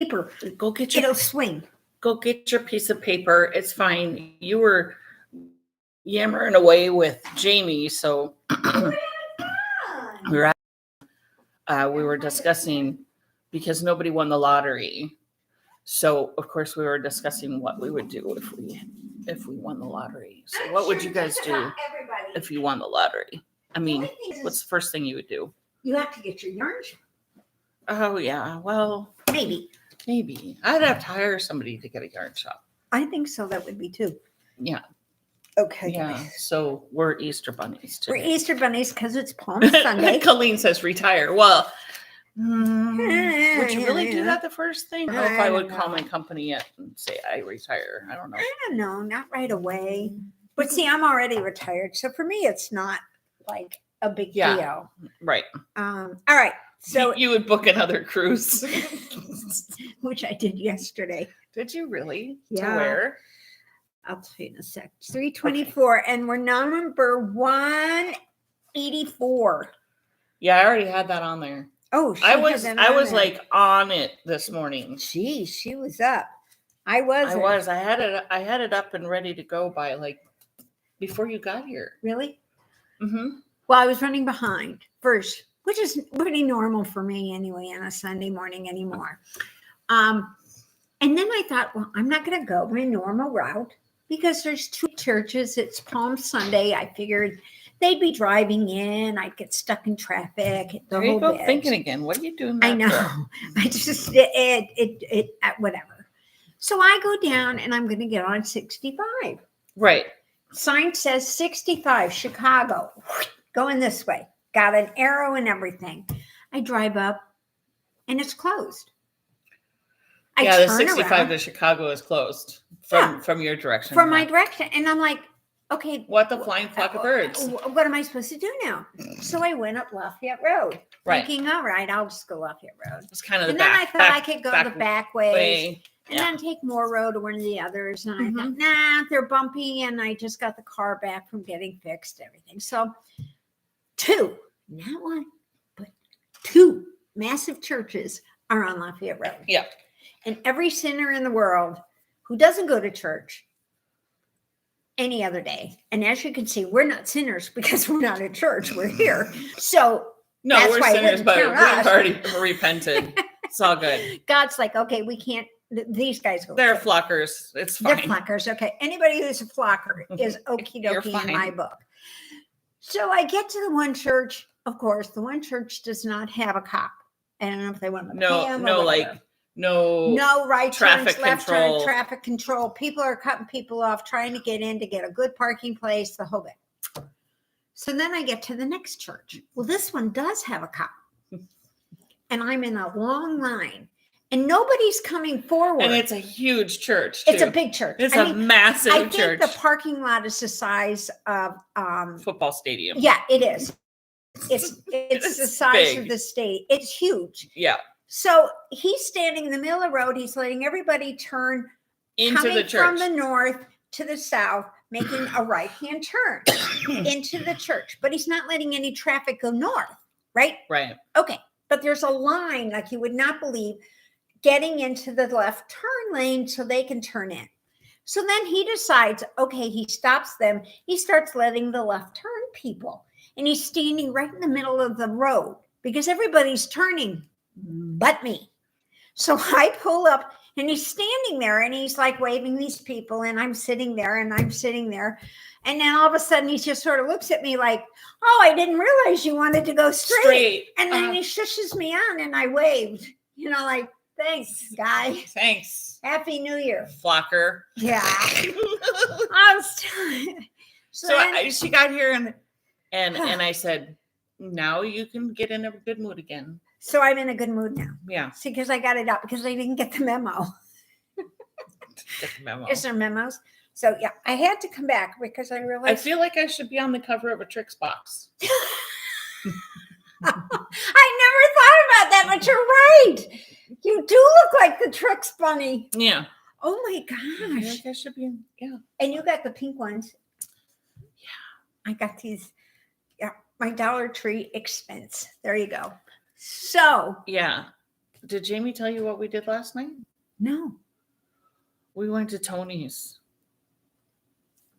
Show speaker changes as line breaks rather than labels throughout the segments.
paper.
Go get
It'll swing.
Go get your piece of paper. It's fine. You were yammering away with Jamie, so we were discussing because nobody won the lottery. So of course we were discussing what we would do if we won the lottery. So what would you guys do if you won the lottery? I mean, what's the first thing you would do?
You have to get your yarn shop.
Oh yeah, well
maybe
I'd have to hire somebody to get a yarn shop.
I think so. That would be too.
Yeah.
Okay.
Yeah. So we're Easter bunnies today.
We're Easter bunnies because it's Palm Sunday.
Colleen says retire. Well, would you really do that the first thing? I don't know if I would call my company yet and say I retire. I don't know.
Not right away. But see, I'm already retired, so for me, it's not like a big deal.
Right.
All right. So
you would book another cruise,
which I did yesterday.
Did you really?
Yeah.
To where?
I'll tell you in a sec. 324, okay. And we're number 184.
Yeah, I already had that on there.
Oh,
I was like on it this morning.
Geez, she was up. I had
it up and ready to go by like before you got here.
Really?
Mm-hmm.
Well, I was running behind first, which is pretty normal for me anyway on a Sunday morning anymore. And then I thought, well, I'm not going to go my normal route because there's 2 churches. It's Palm Sunday. I figured they'd be driving in. I'd get stuck in traffic.
There you go, thinking again. What are you doing?
I know. I just whatever. So I go down and I'm going to get on 65.
Right.
Sign says 65 Chicago. Going this way. Got an arrow and everything. I drive up and it's closed.
The 65 to Chicago is closed from your direction.
From my direction. And I'm like, okay.
What the flying flock of birds?
What am I supposed to do now? So I went up Lafayette Road.
Right.
Thinking, all right, I'll just go Lafayette Road.
It's kind of
and then I thought I could go the back way. And then take Moore Road or one of the others. And I thought, nah, they're bumpy. And I just got the car back from getting fixed, everything. So 2, not 1, but 2 massive churches are on Lafayette Road.
Yeah.
And every sinner in the world who doesn't go to church any other day. And as you can see, we're not sinners because we're not at church. We're here. So
no, we're sinners, but we've already repented. It's all good.
God's like, okay, we can't. These guys go.
They're flockers. It's fine.
They're flockers. Okay. Anybody who's a flocker is okie dokie in my book. So I get to the one church. Of course, the one church does not have a cop. I don't know if they want no right
traffic
turns, left
control.
turn, traffic control. People are cutting people off, trying to get in to get a good parking place, the whole bit. So then I get to the next church. Well, this one does have a cop. And I'm in a long line. And nobody's coming forward.
And it's a huge church, too.
It's a big church.
It's a massive church.
I think the parking lot is the size of
football stadium.
Yeah, it is. It's the size of the state. It's huge.
Yeah.
So he's standing in the middle of the road. He's letting everybody turn
into the church
from the north to the south, making a right-hand turn into the church. But he's not letting any traffic go north, right?
Right.
Okay. But there's a line like you would not believe getting into the left turn lane so they can turn in. So then he decides, okay, he stops them. He starts letting the left turn people. And he's standing right in the middle of the road because everybody's turning but me. So I pull up and he's standing there and he's like waving these people and I'm sitting there. And then all of a sudden he just sort of looks at me like, oh, I didn't realize you wanted to go straight. And then he shushes me on and I waved, like, thanks, guy.
Thanks.
Happy New Year.
Flocker.
Yeah.
She got here and I said, now you can get in a good mood again.
So I'm in a good mood now.
Yeah.
See, because I got it up because I didn't get the memo. Is there memos? So yeah, I had to come back because I realized.
I feel like I should be on the cover of a Trix box.
I never thought about that, but you're right. You do look like the Trix bunny.
Yeah.
Oh my gosh.
I feel like I should be. Yeah.
And you got the pink ones.
Yeah.
I got these. Yeah. My Dollar Tree expense. There you go. So.
Yeah. Did Jamie tell you what we did last night?
No.
We went to Tony's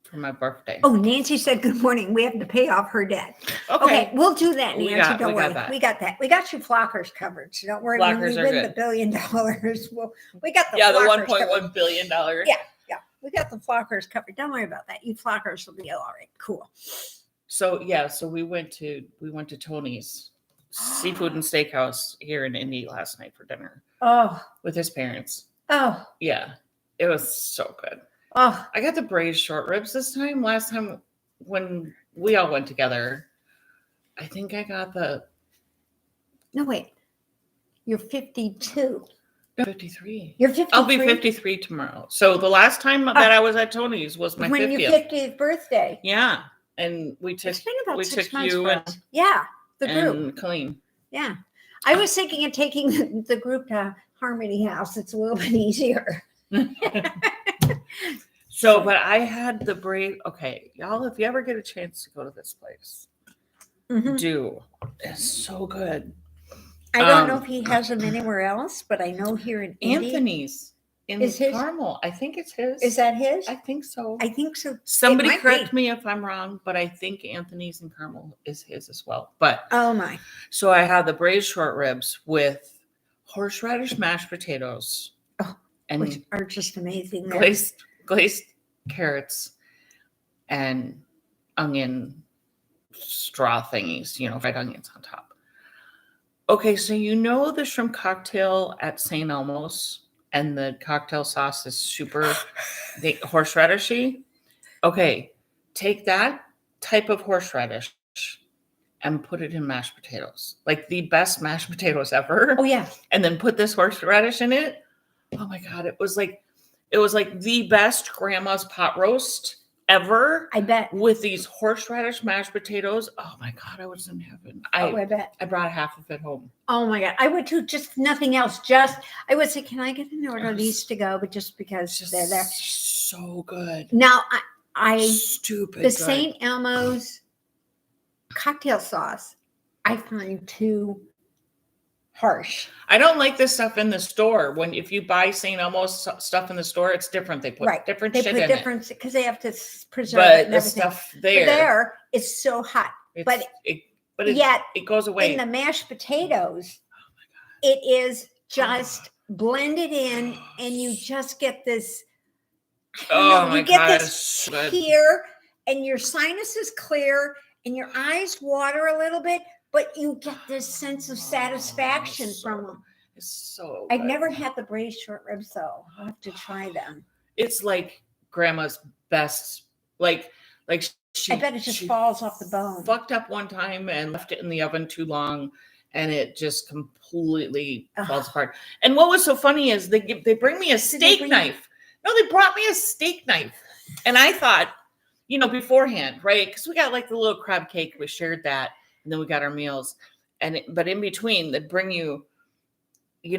for my birthday.
Oh, Nancy said, good morning. We have to pay off her debt.
Okay.
Okay, we'll do that,
We
Nancy.
got
Don't worry.
that.
We got that. We got you Flockers covered. So don't worry. When
Flockers
we
are
win
good.
the $1 billion, we got the
Yeah, the
Flockers covered.
$1.1 billion.
Yeah. We got the Flockers covered. Don't worry about that. You Flockers will be all right. Cool.
So we went to Tony's Seafood and Steakhouse here in Indy last night for dinner
Oh.
with his parents.
Oh.
Yeah, it was so good.
Oh.
I got the braised short ribs this time. Last time when we all went together, I think I got the.
No, wait. You're 52.
53.
You're 53.
I'll be 53 tomorrow. So the last time that I was at Tony's was my
when
50th.
your 50th birthday.
Yeah, and we took
It's been about
we
6
took
months
you
for
and,
us. Yeah, the group.
and Colleen.
Yeah. I was thinking of taking the group to Harmony House. It's a little bit easier.
So, but I had the brave. Okay, y'all, if you ever get a chance to go to this place,
Mhm.
do. It's so good.
I don't know if he has them anywhere else, but I know here in Indy.
Anthony's in
Is his-
Carmel. I think it's his.
Is that his?
I think so.
I think so.
Somebody
It might
correct
be.
me if I'm wrong, but I think Anthony's in Carmel is his as well. But
Oh my.
so I had the braised short ribs with horseradish mashed potatoes and
Which are just amazing. there.
glazed carrots and onion straw thingies, fried onions on top. Okay, so the shrimp cocktail at St. Elmo's and the cocktail sauce is super horseradishy. Okay, take that type of horseradish and put it in mashed potatoes. Like the best mashed potatoes ever.
Oh yeah.
And then put this horseradish in it. Oh my God, it was like the best grandma's pot roast ever.
I bet.
With these horseradish mashed potatoes. Oh my God, I was in heaven.
I bet.
I brought half of it home.
Oh my God. I would too. Just nothing else. I would say, can I get an order of these to go? But just because they're there.
So good.
Now I
Stupid.
the
good.
St. Elmo's cocktail sauce, I find too harsh.
I don't like this stuff in the store. If you buy St. Elmo's stuff in the store, it's different. They put different shit in it.
Because they have to preserve it
But
and
the
everything.
stuff
But
there,
there it's so hot. But yet
it goes away.
in the mashed potatoes, it is just blended in, and you just get this. You get this clear, and your sinus is clear, and your eyes water a little bit, but you get this sense of satisfaction from them.
It's so
I've
good.
never had the braised short ribs, though. I'll have to try them.
It's like grandma's best. Like she.
I bet it just falls off the bone.
Fucked up one time and left it in the oven too long, and it just completely falls apart. And what was so funny is they bring me a steak knife. No, they brought me a steak knife, and I thought, beforehand, right? Because we got like the little crab cake, we shared that, and then we got our meals, but in between, they bring you,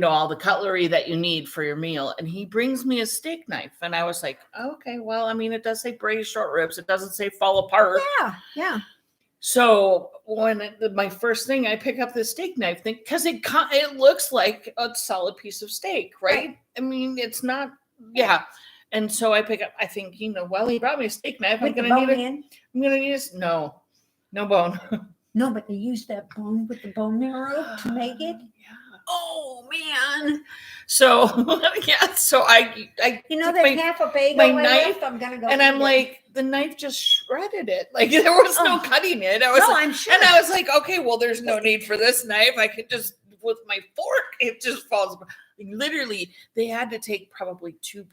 all the cutlery that you need for your meal, and he brings me a steak knife, and I was like, okay, well, I mean, it does say braised short ribs, it doesn't say fall apart.
Yeah.
So when my first thing, I pick up the steak knife thing because it looks like a solid piece of steak, right? I mean, it's not. Yeah. And so I pick up, I think, he brought me a steak knife. I'm going to need it. No bone.
No, but they use that bone with the bone marrow to make it.
Yeah.
Oh man.
So yeah. So I
there's half a bagel
my
left.
knife,
I'm going to go.
And I'm like, the knife just shredded it. Like there was no cutting it.
I'm sure.
And I was like, okay, well, there's no need for this knife. I could just, with my fork, it just falls apart. Literally, they had to take probably two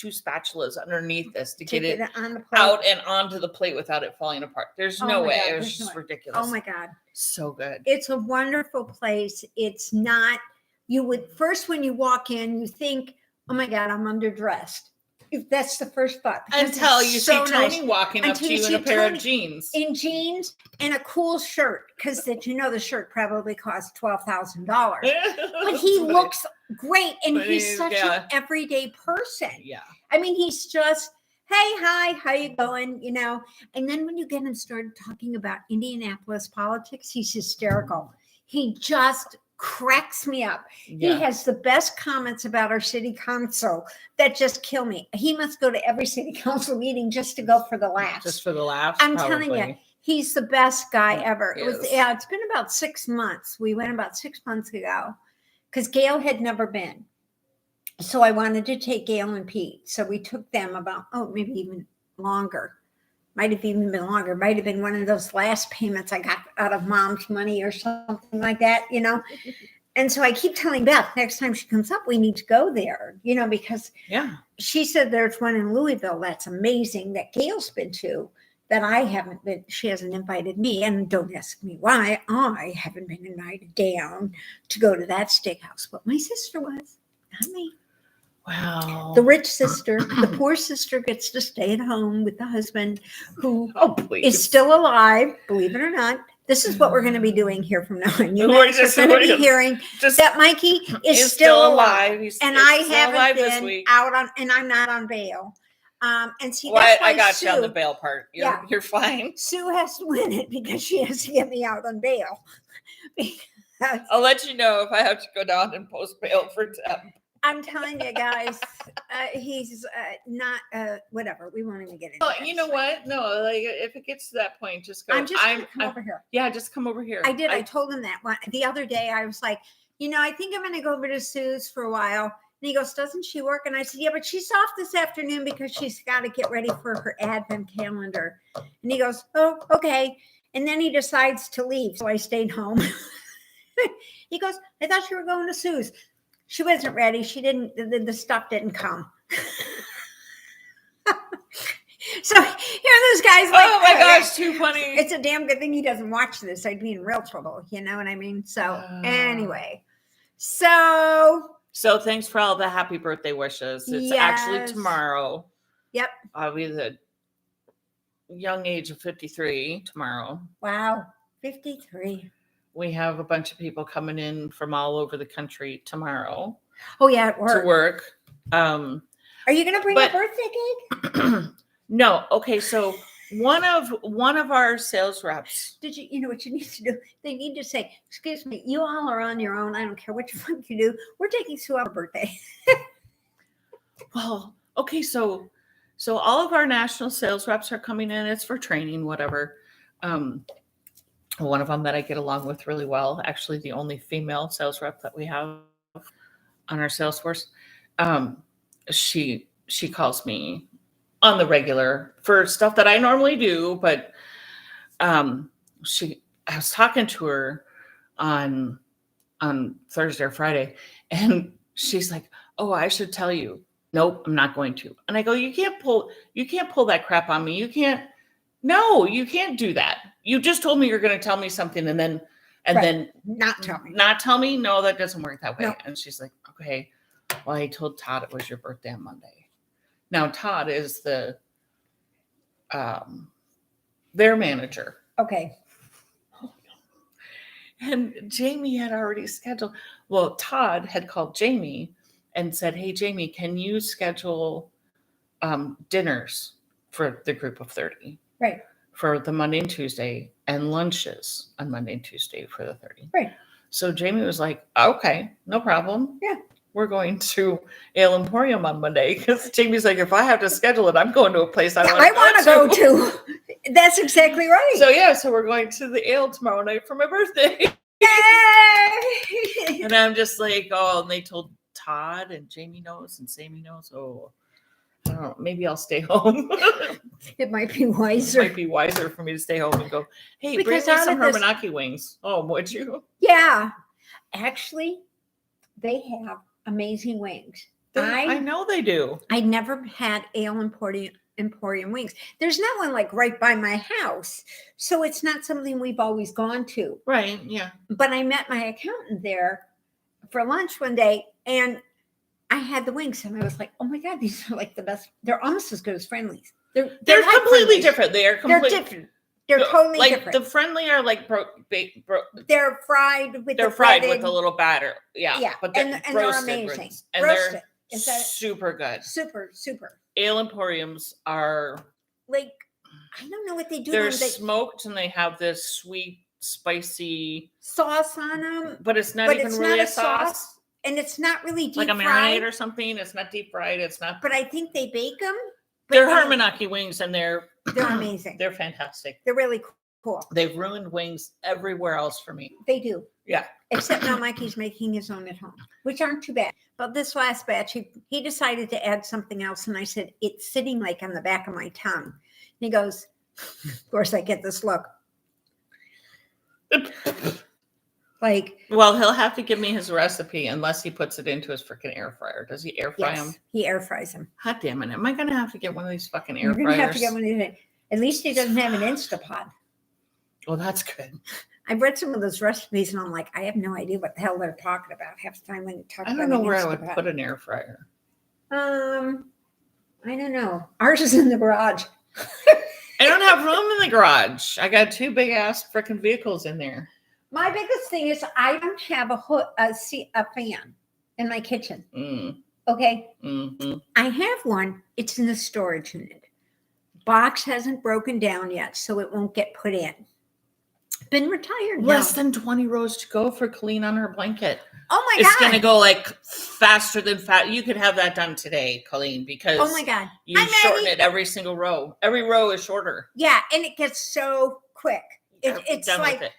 spatulas underneath this to get it
on the plate.
out and onto the plate without it falling apart. There's no way. It was just ridiculous.
Oh my God.
So good.
It's a wonderful place. It's not, when you walk in, you think, oh my God, I'm underdressed. That's the first thought.
Until you see Tony walking up to you in a pair of jeans.
In jeans and a cool shirt. Because the shirt probably cost $12,000. But he looks great. And he's such an everyday person.
Yeah.
I mean, he's just, hey, hi, how you going? And then when you get him started talking about Indianapolis politics, he's hysterical. He just cracks me up.
Yeah.
He has the best comments about our city council that just kill me. He must go to every city council meeting just to go for the laughs.
Just for the laughs.
I'm telling you, he's the best guy ever. It's been about 6 months. We went about 6 months ago because Gail had never been. So I wanted to take Gail and Pete. So we took them about, maybe even longer. Might have even been longer. Might have been one of those last payments I got out of mom's money or something like that, And so I keep telling Beth, next time she comes up, we need to go there, because she said there's one in Louisville that's amazing that Gail's been to that I haven't been. She hasn't invited me. And don't ask me why I haven't been invited down to go to that steakhouse. But my sister was, not me.
Wow.
The rich sister, the poor sister gets to stay at home with the husband who is still alive, believe it or not. This is what we're going to be doing here from now on. You guys are going to be hearing that Mikey is still alive. And I haven't been out on, and I'm not on bail. And see, that's why
I got
Sue,
you on the bail part. You're fine.
Sue has to win it because she has to get me out on bail.
I'll let you know if I have to go down and post bail for them.
I'm telling you guys, he's not whatever. We won't even get into it.
You know what? No, like if it gets to that point, just go.
I'm just gonna come over here.
Yeah, just come over here.
I did. I told him that the other day. I was like, I think I'm going to go over to Sue's for a while. And he goes, doesn't she work? And I said, yeah, but she's off this afternoon because she's got to get ready for her advent calendar. And he goes, oh, okay. And then he decides to leave. So I stayed home. He goes, I thought you were going to Sue's. She wasn't ready. She didn't, the stuff didn't come. So here are those guys like,
oh my gosh, too funny.
It's a damn good thing he doesn't watch this. I'd be in real trouble. You know what I mean? So anyway, so
thanks for all the happy birthday wishes. It's actually tomorrow.
Yep.
I'll be the young age of 53 tomorrow.
Wow. 53.
We have a bunch of people coming in from all over the country tomorrow.
Oh yeah, at work.
To work.
Are you going to bring a birthday cake?
No. Okay, so one of our sales reps.
Did you know what you need to do? They need to say, "Excuse me, you all are on your own. I don't care what the fuck you do. We're taking Sue out her birthday."
Well, okay, so all of our national sales reps are coming in. It's for training, whatever. One of them that I get along with really well, actually the only female sales rep that we have on our sales force. She calls me on the regular for stuff that I normally do, but I was talking to her on Thursday or Friday, and she's like, "Oh, I should tell you." Nope, I'm not going to. And I go, you can't pull that crap on me. You can't do that. You just told me you're going to tell me something and then
not tell me.
Not tell me? No, that doesn't work that way.
No.
And she's like, okay, well, I told Todd it was your birthday on Monday. Now, Todd is their manager.
Okay.
And Jamie had already scheduled. Well, Todd had called Jamie and said, hey, Jamie, can you schedule dinners for the group of 30?
Right.
For the Monday and Tuesday, and lunches on Monday and Tuesday for the 30.
Right.
So Jamie was like, okay, no problem.
Yeah.
We're going to Ale Emporium on Monday because Jamie's like, if I have to schedule it, I'm going to a place I want to
go to. That's exactly right.
So we're going to the Ale tomorrow night for my birthday.
Yay!
And I'm just like, oh, and they told Todd, and Jamie knows, and Sammy knows. Oh, I don't know. Maybe I'll stay home.
It might be wiser.
It might be wiser for me to stay home and go, hey, bring me some Hermanaki wings. Oh, would you?
Yeah. Actually, they have amazing wings.
I know they do.
I never had Ale Emporium wings. There's not one like right by my house. So it's not something we've always gone to.
Right. Yeah.
But I met my accountant there for lunch one day, and I had the wings, and I was like, oh my God, these are like the best. They're almost as good as Friendlies. They're like
completely different. They're
different. They're totally
like
different.
The Friendly are like
they're fried with
a little batter. Yeah.
Yeah.
But
they're amazing.
And
roasted.
they're super good.
Super.
Ale Emporiums are
like, I don't know what they do.
They're smoked, and they have this sweet spicy
sauce on them,
but it's not
but
even
it's
really
not
a sauce.
and it's not really deep
Like a
fried
marinade or something. It's not deep fried. It's not.
But I think they bake them.
They're Hermanaki wings, and they're
amazing.
They're fantastic.
They're really cool.
They've ruined wings everywhere else for me.
They do.
Yeah.
Except now Mikey's making his own at home, which aren't too bad. But this last batch, he decided to add something else. And I said, it's sitting like on the back of my tongue. And he goes, of course, I get this look. Like,
well, he'll have to give me his recipe unless he puts it into his freaking air fryer. Does he air fry them?
He air fries them.
God damn it. Am I going to have to get one of these fucking air
You're
fryers?
going to have to get one of these. At least he doesn't have an Instapot.
Well, that's good.
I've read some of those recipes and I'm like, I have no idea what the hell they're talking about half the time when you talk about
I don't know where I would put an air fryer.
I don't know. Ours is in the garage.
I don't have room in the garage. I got 2 big ass freaking vehicles in there.
My biggest thing is I don't have a fan in my kitchen. Okay.
Mm-hmm.
I have one. It's in the storage unit. Box hasn't broken down yet, so it won't get put in. Been retired now.
Less than 20 rows to go for Colleen on her blanket.
Oh my God.
It's going to go like faster than fast. You could have that done today, Colleen, because
oh my God.
you shorten it every single row. Every row is shorter.
Yeah, and it gets so quick. It's
done
like
with it.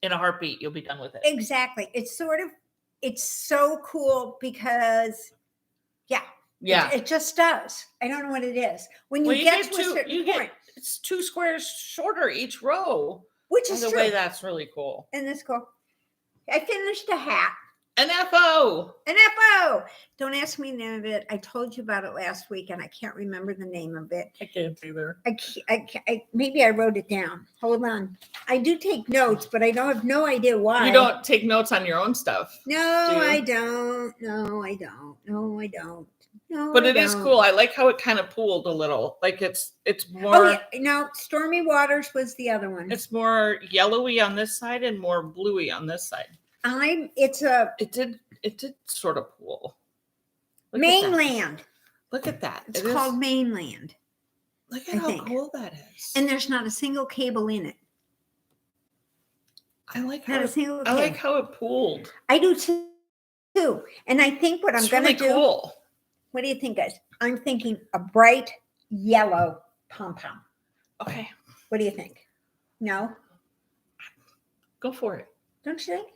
In a heartbeat, you'll be done with it.
Exactly. It's so cool because it just does. I don't know what it is. When you get to a certain point,
it's 2 squares shorter each row.
Which is
true. By the way, that's really cool.
And that's cool. I finished a hat.
An FO.
An FO. Don't ask me the name of it. I told you about it last week, and I can't remember the name of it.
I can't either.
Maybe I wrote it down. Hold on. I do take notes, but I have no idea why.
You don't take notes on your own stuff.
No, I don't. No, I don't. No, I don't. No,
but it is cool. I like how it kind of pooled a little. Like it's more.
Oh yeah. No, Stormy Waters was the other one.
It's more yellowy on this side and more bluey on this side. It did sort of pool.
Mainland.
Look at that.
It's called Mainland.
Look at how cool that is.
And there's not a single cable in it.
I like how it pooled.
I do too. And I think what I'm going to do.
Cool.
What do you think, guys? I'm thinking a bright yellow pom-pom.
Okay.
What do you think? No?
Go for it.
Don't you think?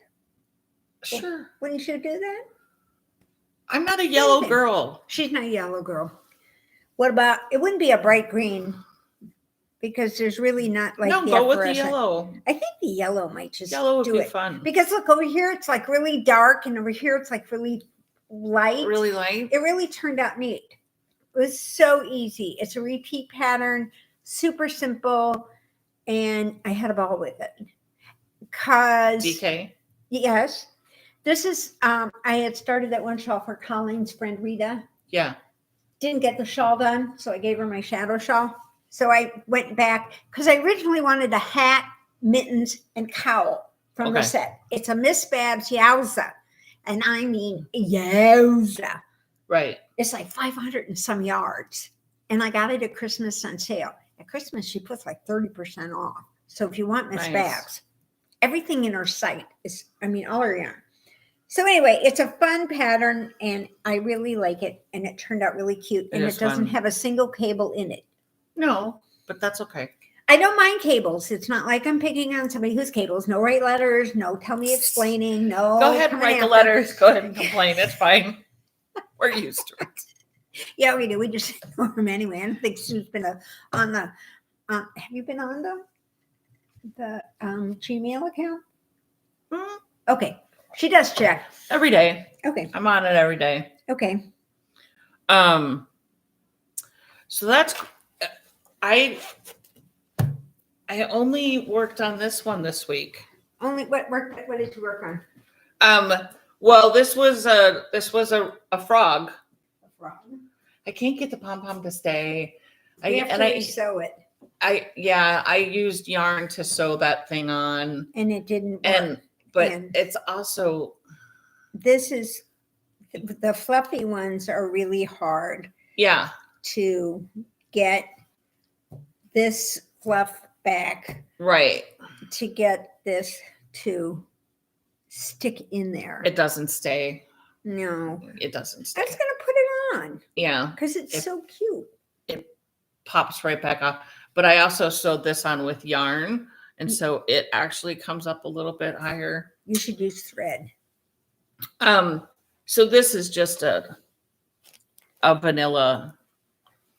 Sure.
Well, wouldn't you do that?
I'm not a yellow girl.
She's not a yellow girl. What about, it wouldn't be a bright green because there's really not like
go with the yellow.
I think the yellow might just
yellow would
do
be
it.
fun.
Because look, over here it's like really dark and over here it's like really light.
Really light.
It really turned out neat. It was so easy. It's a repeat pattern, super simple, and I had a ball with it. Because
DK.
Yes. This is I had started that one shawl for Colleen's friend Rita.
Yeah.
Didn't get the shawl done, so I gave her my shadow shawl. So I went back because I originally wanted a hat, mittens, and cowl from the set. It's a Miss Babs Yowza. And I mean, yowza.
Right.
It's like 500 and some yards. And I got it at Christmas on sale. At Christmas, she puts like 30% off. So if you want Miss Babs, everything in her site is, all her yarn. So anyway, it's a fun pattern and I really like it. And it turned out really cute. And it doesn't have a single cable in it.
No, but that's okay.
I don't mind cables. It's not like I'm picking on somebody whose cables. No write letters. No tell me explaining. No.
Go ahead and write the letters. Go ahead and complain. It's fine. We're used to it.
Yeah, we do. We just ignore them anyway. I don't think Sue's been on the. Have you been on the Gmail account?
Mm-hmm.
Okay, she does check
every day.
Okay,
I'm on it every day.
Okay.
So that's I only worked on this one this week.
Only what did you work on?
Well, this was a frog.
A frog.
I can't get the pom-pom to stay.
I sew it.
I used yarn to sew that thing on.
And it didn't work.
But it's also
this is the fluffy ones are really hard.
Yeah.
To get this fluff back.
Right.
to get this to stick in there.
It doesn't stay.
No.
It doesn't stay.
I was going to put it on.
Yeah.
Because it's so cute.
It pops right back off. But I also sewed this on with yarn. And so it actually comes up a little bit higher.
You should use thread.
So this is just a vanilla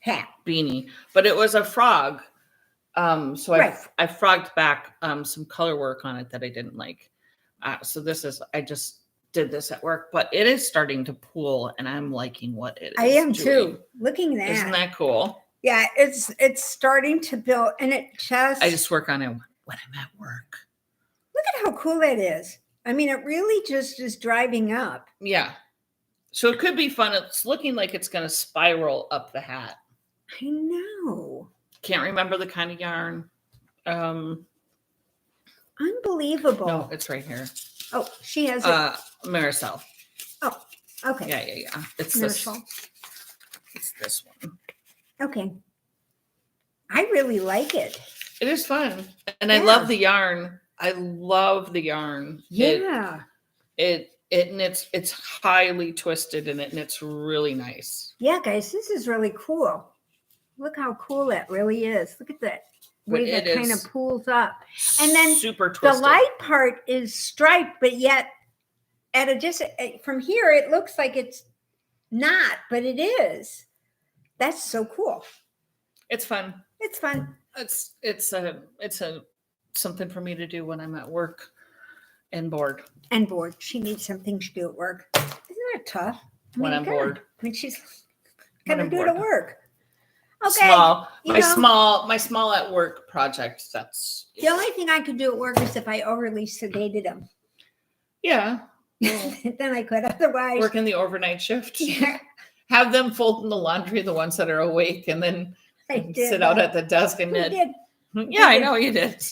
hat
beanie, but it was a frog. So
right.
I frogged back some color work on it that I didn't like. So this is, I just did this at work, but it is starting to pool and I'm liking what it is.
I am
doing.
too. Looking at that.
Isn't that cool?
Yeah, it's starting to build and I just work
on it when I'm at work.
Look at how cool that is. I mean, it really just is driving up.
Yeah. So it could be fun. It's looking like it's going to spiral up the hat.
I know.
Can't remember the kind of yarn.
Unbelievable.
No, it's right here.
Oh, she has it.
Maricel.
Oh, okay.
Yeah. It's
Maricel.
It's this one.
Okay. I really like it.
It is fun. And I love the yarn. I love the yarn.
Yeah.
It's highly twisted in it and it's really nice.
Yeah, guys, this is really cool. Look how cool that really is. Look at that way that kind of pulls up. And then
super twisted.
The light part is striped, but yet at a distance from here, it looks like it's not, but it is. That's so cool.
It's fun.
It's fun.
It's something for me to do when I'm at work and bored.
And bored. She needs something to do at work. Isn't that tough?
When I'm bored.
I mean, she's gonna do it at work. Okay.
My small at work project. That's
the only thing I could do at work is if I overly sedated them.
Yeah.
Well, then I could. Otherwise,
work in the overnight shift.
Yeah.
Have them fold in the laundry, the ones that are awake, and then sit out at the desk and knit. Yeah, I know you did.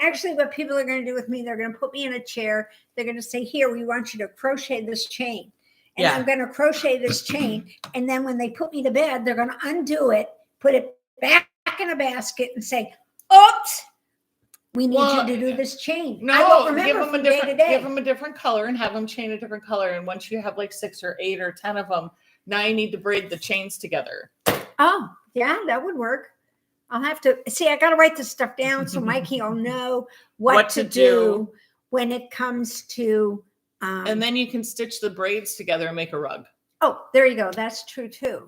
Actually, what people are going to do with me, they're going to put me in a chair. They're going to say, here, we want you to crochet this chain. And I'm going to crochet this chain. And then when they put me to bed, they're going to undo it, put it back in a basket and say, oops, we need you to do this chain.
No, give them a different color and have them chain a different color. And once you have like 6 or 8 or 10 of them, now you need to braid the chains together.
Oh, yeah, that would work. I'll have to see. I got to write this stuff down so Mikey will know what to do when it comes to.
And then you can stitch the braids together and make a rug.
Oh, there you go. That's true too.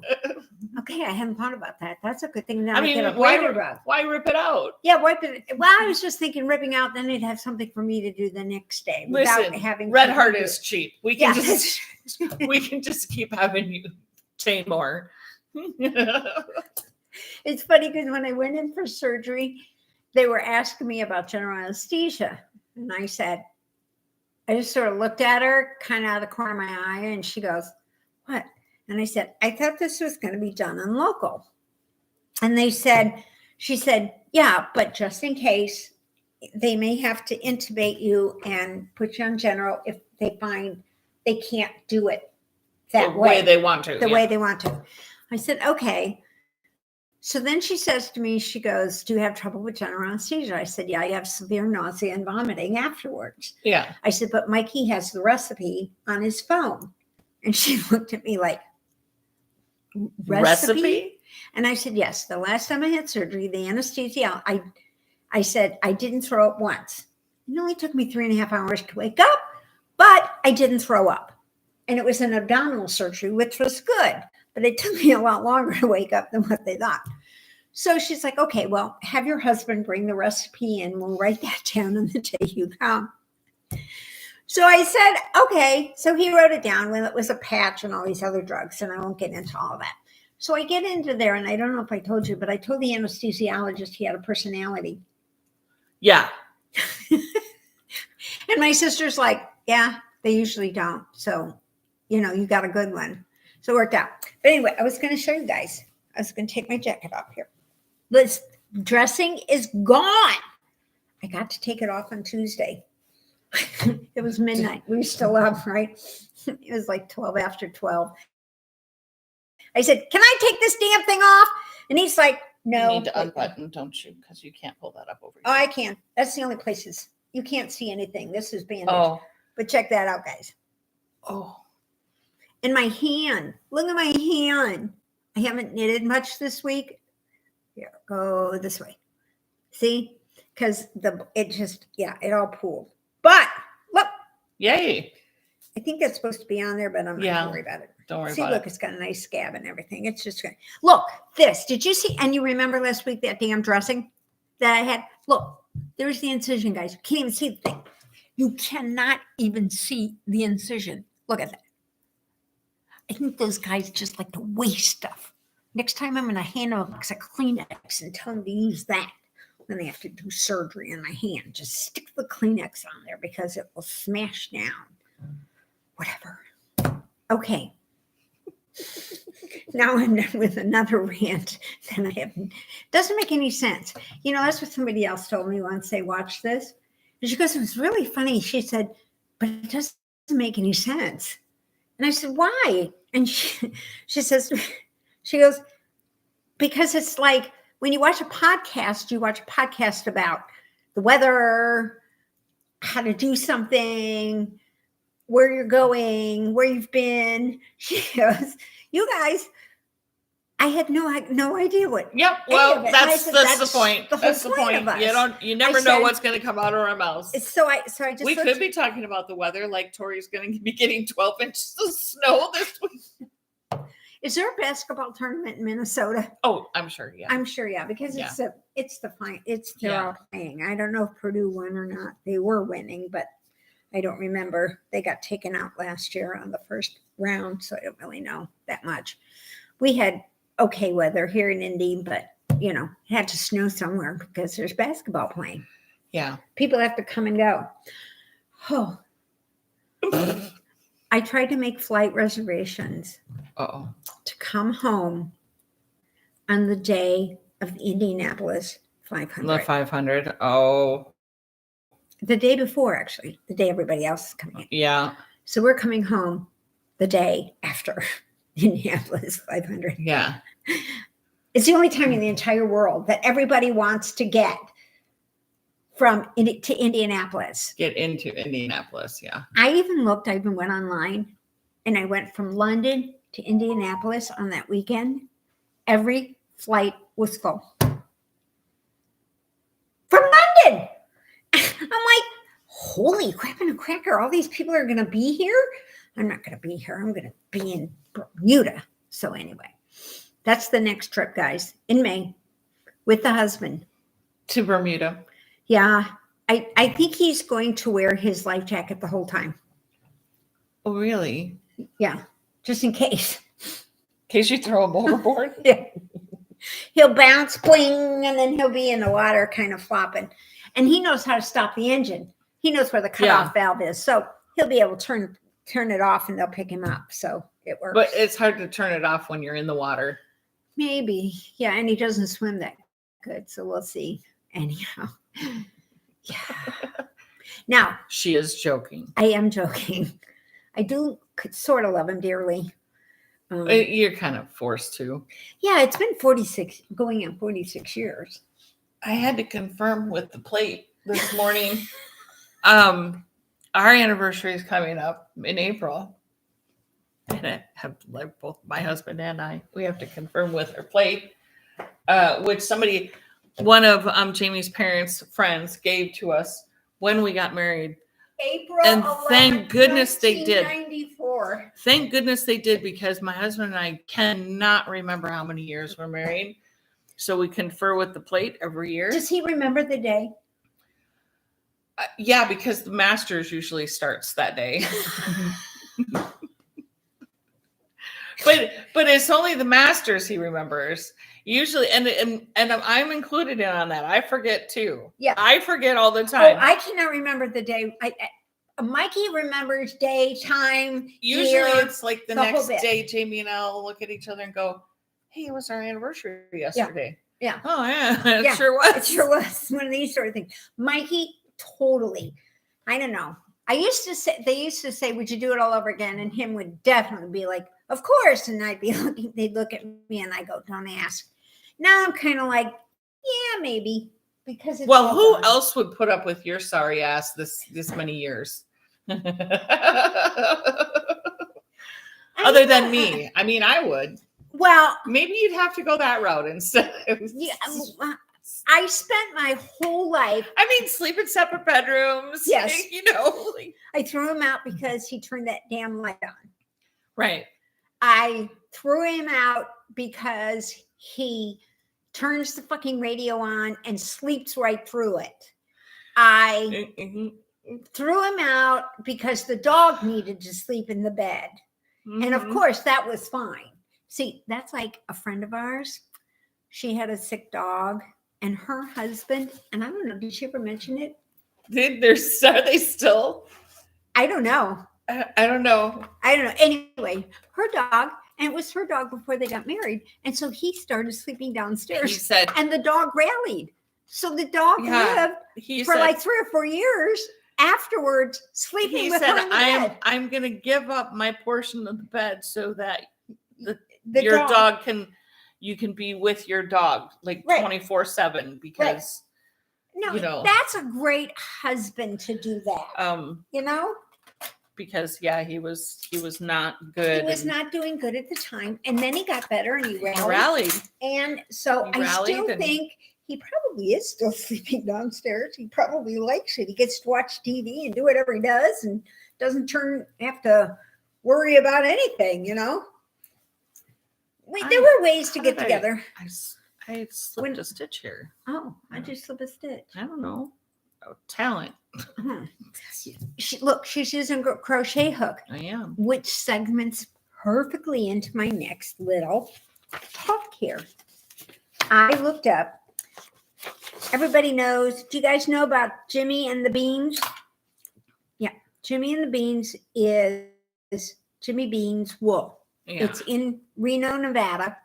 Okay, I hadn't thought about that. That's a good thing. Now I mean,
why rip it out?
Yeah, wipe it. Well, I was just thinking ripping out. Then they'd have something for me to do the next day without having.
Red Heart is cheap. We can just keep having you chain more.
It's funny because when I went in for surgery, they were asking me about general anesthesia. And I said, I just sort of looked at her kind of out of the corner of my eye and she goes, what? And I said, I thought this was going to be done on local. And she said, yeah, but just in case they may have to intubate you and put you on general if they find they can't do it that way
they want to.
way they want to. I said, okay. So then she says to me, she goes, do you have trouble with general anesthesia? I said, yeah, I have severe nausea and vomiting afterwards.
Yeah.
I said, but Mikey has the recipe on his phone. And she looked at me like, recipe? And I said, yes, the last time I had surgery, the anesthesia, I said, I didn't throw up once. It only took me 3.5 hours to wake up, but I didn't throw up. And it was an abdominal surgery, which was good. But it took me a lot longer to wake up than what they thought. So she's like, okay, well, have your husband bring the recipe in. We'll write that down on the day you come. So I said, okay. So he wrote it down when it was a patch and all these other drugs. And I won't get into all of that. So I get into there. And I don't know if I told you, but I told the anesthesiologist he had a personality.
Yeah.
And my sister's like, yeah, they usually don't. So, you got a good one. So it worked out. But anyway, I was going to show you guys. I was going to take my jacket off here. This dressing is gone. I got to take it off on Tuesday. It was midnight. We were still up, right? It was like 12 after 12. I said, can I take this damn thing off? And he's like, No.
You need to
wait.
unbutton, don't you? Because you can't pull that up over
Oh,
here.
I can. That's the only places you can't see anything. This is bandage.
Oh.
But check that out, guys.
Oh.
And my hand. Look at my hand. I haven't knitted much this week. Here, go this way. See? Because it all pooled. But look,
Yay.
I think that's supposed to be on there, but I'm not
Yeah.
going to worry about it.
Don't worry
See,
about
look,
it.
it's got a nice scab and everything. It's just good. Look, this. Did you see? And you remember last week that damn dressing that I had? Look, there's the incision, guys. You can't even see the thing. You cannot even see the incision. Look at that. I think those guys just like to waste stuff. Next time I'm going to hand them a box of Kleenex and tell them to use that when they have to do surgery on my hand. Just stick the Kleenex on there because it will smash down. Whatever. Okay. Now I'm done with another rant that I haven't. Doesn't make any sense. You know, that's what somebody else told me once. They watched this. And she goes, it was really funny. She said, but it doesn't make any sense. And I said, why? And she says, she goes, because it's like when you watch a podcast about the weather, how to do something, where you're going, where you've been. She goes, you guys, I had no idea what.
Yep.
any
Well,
of it.
that's
And I said,
the point.
the whole
That's the
point
point.
of us.
You never
I
know
said-
what's going to come out of our mouths.
So I just
We
looked-
could be talking about the weather, like Tori's going to be getting 12 inches of snow this week.
Is there a basketball tournament in Minnesota?
Oh, I'm sure. Yeah.
I'm sure, yeah, because
Yeah.
they're all playing. I don't know if Purdue won or not. They were winning, but I don't remember. They got taken out last year on the first round, so I don't really know that much. We had okay weather here in Indy, but it had to snow somewhere because there's basketball playing.
Yeah.
People have to come and go. Oh, I tried to make flight reservations
Uh-oh.
to come home on the day of the Indianapolis 500.
The 500. Oh,
The day before, actually, the day everybody else is coming in.
yeah.
So we're coming home the day after Indianapolis 500.
Yeah.
It's the only time in the entire world that everybody wants to get to Indianapolis.
Get into Indianapolis. Yeah.
I even went online, and I went from London to Indianapolis on that weekend. Every flight was full. From London! I'm like, holy crap and a cracker. All these people are going to be here? I'm not going to be here. I'm going to be in Bermuda. So anyway, that's the next trip, guys, in May with the husband.
To Bermuda.
Yeah. I think he's going to wear his life jacket the whole time.
Oh, really?
Yeah. Just in case.
In case you throw him overboard?
Yeah. He'll bounce, bling, and then he'll be in the water kind of flopping. And he knows how to stop the engine. He knows where the cutoff valve is. So he'll be able to turn it off and they'll pick him up. So it works.
But it's hard to turn it off when you're in the water.
Maybe. Yeah. And he doesn't swim that good. So we'll see. Anyhow. Yeah. Now.
She is joking.
I am joking. I do sort of love him dearly.
You're kind of forced to.
Yeah. It's been going on 46 years.
I had to confirm with the plate this morning. Our anniversary is coming up in April. And I have, like, both my husband and I, we have to confirm with our plate, which one of Jamie's parents' friends gave to us when we got married.
April
And
11th,
thank goodness they did.
1994.
Thank goodness they did, because my husband and I cannot remember how many years we're married. So we confer with the plate every year.
Does he remember the day?
Yeah, because the Masters usually starts that day. But it's only the Masters he remembers usually, and I'm included in on that. I forget too.
Yeah,
I forget all the time.
I cannot remember the day. Mikey remembers day, time.
Usually
year,
it's like the next
whole bit.
day. Jamie and I'll look at each other and go, "Hey, it was our anniversary yesterday."
Yeah.
Oh yeah, it
Yeah,
sure was.
It sure was one of these sort of things. Mikey, totally. I don't know. They used to say, would you do it all over again? And him would definitely be like, of course. And they'd look at me and I go, don't ask. Now I'm kind of like, yeah, maybe. Because it's
Well,
all
who
gone.
else would put up with your sorry ass this many years? Other than me. I mean, I would.
Well,
Maybe you'd have to go that route instead.
yeah, I spent my whole life.
I mean, sleep in separate bedrooms.
Yes.
You know.
I threw him out because he turned that damn light on.
Right.
I threw him out because he turns the fucking radio on and sleeps right through it. I threw him out because the dog needed to sleep in the bed. And of course, that was fine. See, that's like a friend of ours. She had a sick dog, and her husband, and I don't know, did she ever mention it?
Are they still?
I don't know.
I don't know.
Anyway, her dog, and it was her dog before they got married. And so he started sleeping downstairs.
He said,
and the dog rallied. So the dog lived for like 3 or 4 years afterwards, sleeping with her in the bed.
I'm going to give up my portion of the bed so that your dog you can be with your dog like 24/7 because
that's a great husband to do that.
Because he was not good.
He was not doing good at the time, and then he got better and he rallied. And so I still think he probably is still sleeping downstairs. He probably likes it. He gets to watch TV and do whatever he does and doesn't have to worry about anything, there were ways to get together.
I slipped a stitch here.
Oh, I just slipped a stitch.
I don't know. Oh, talent.
She's using a crochet hook.
I am.
Which segments perfectly into my next little talk here. I looked up. Everybody knows. Do you guys know about Jimmy and the Beans? Yeah. Jimmy and the Beans is Jimmy Beans Wool. Yeah. It's in Reno, Nevada.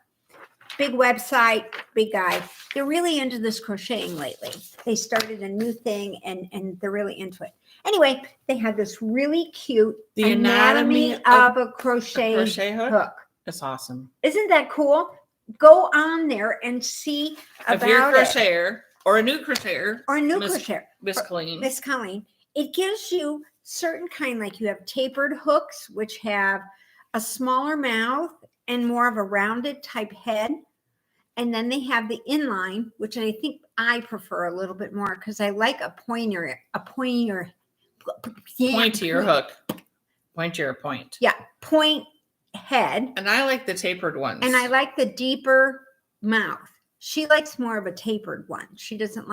Big website, big guy. They're really into this crocheting lately. They started a new thing and they're really into it. Anyway, they had this really cute
The anatomy
of a crochet hook.
That's awesome.
Isn't that cool? Go on there and see about
if you're a crocheter or a new crocheter.
Or a new crocheter.
Miss Colleen.
Miss Colleen. It gives you certain kind, like you have tapered hooks, which have a smaller mouth and more of a rounded type head. And then they have the inline, which I think I prefer a little bit more because I like a pointier
hook. Pointier point.
Yeah, point head.
And I like the tapered ones.
And I like the deeper mouth. She likes more of a tapered one. She doesn't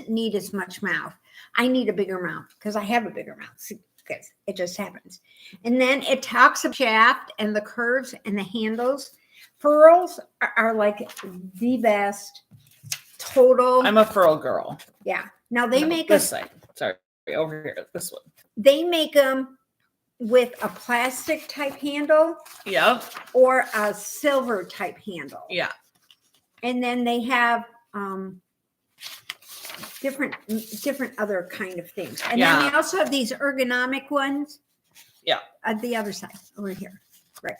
need as much mouth. I need a bigger mouth because I have a bigger mouth. Because it just happens. And then it talks about shaft and the curves and the handles. Furls are like the best total.
I'm a furl girl.
Yeah. Now they make
this side. Sorry, over here. This one.
They make them with a plastic type handle.
Yeah.
Or a silver type handle.
Yeah.
And then they have different other kind of things. And then they also have these ergonomic ones.
Yeah.
At the other side over here. Right.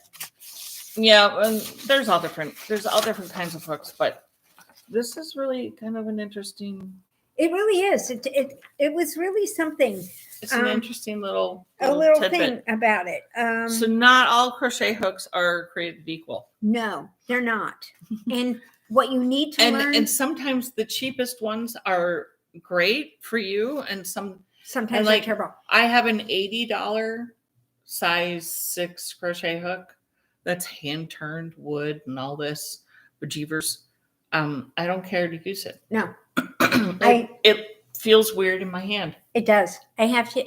Yeah, and there's all different kinds of hooks, but this is really kind of an interesting.
It really is. It was really something.
It's an interesting little
thing about it.
So not all crochet hooks are created equal.
No, they're not. And what you need to learn.
And sometimes the cheapest ones are great for you, and sometimes
they're terrible.
I have an $80 size 6 crochet hook. That's hand turned wood and all this bejeevers. I don't care to use it.
No,
it feels weird in my hand.
It does. I have to.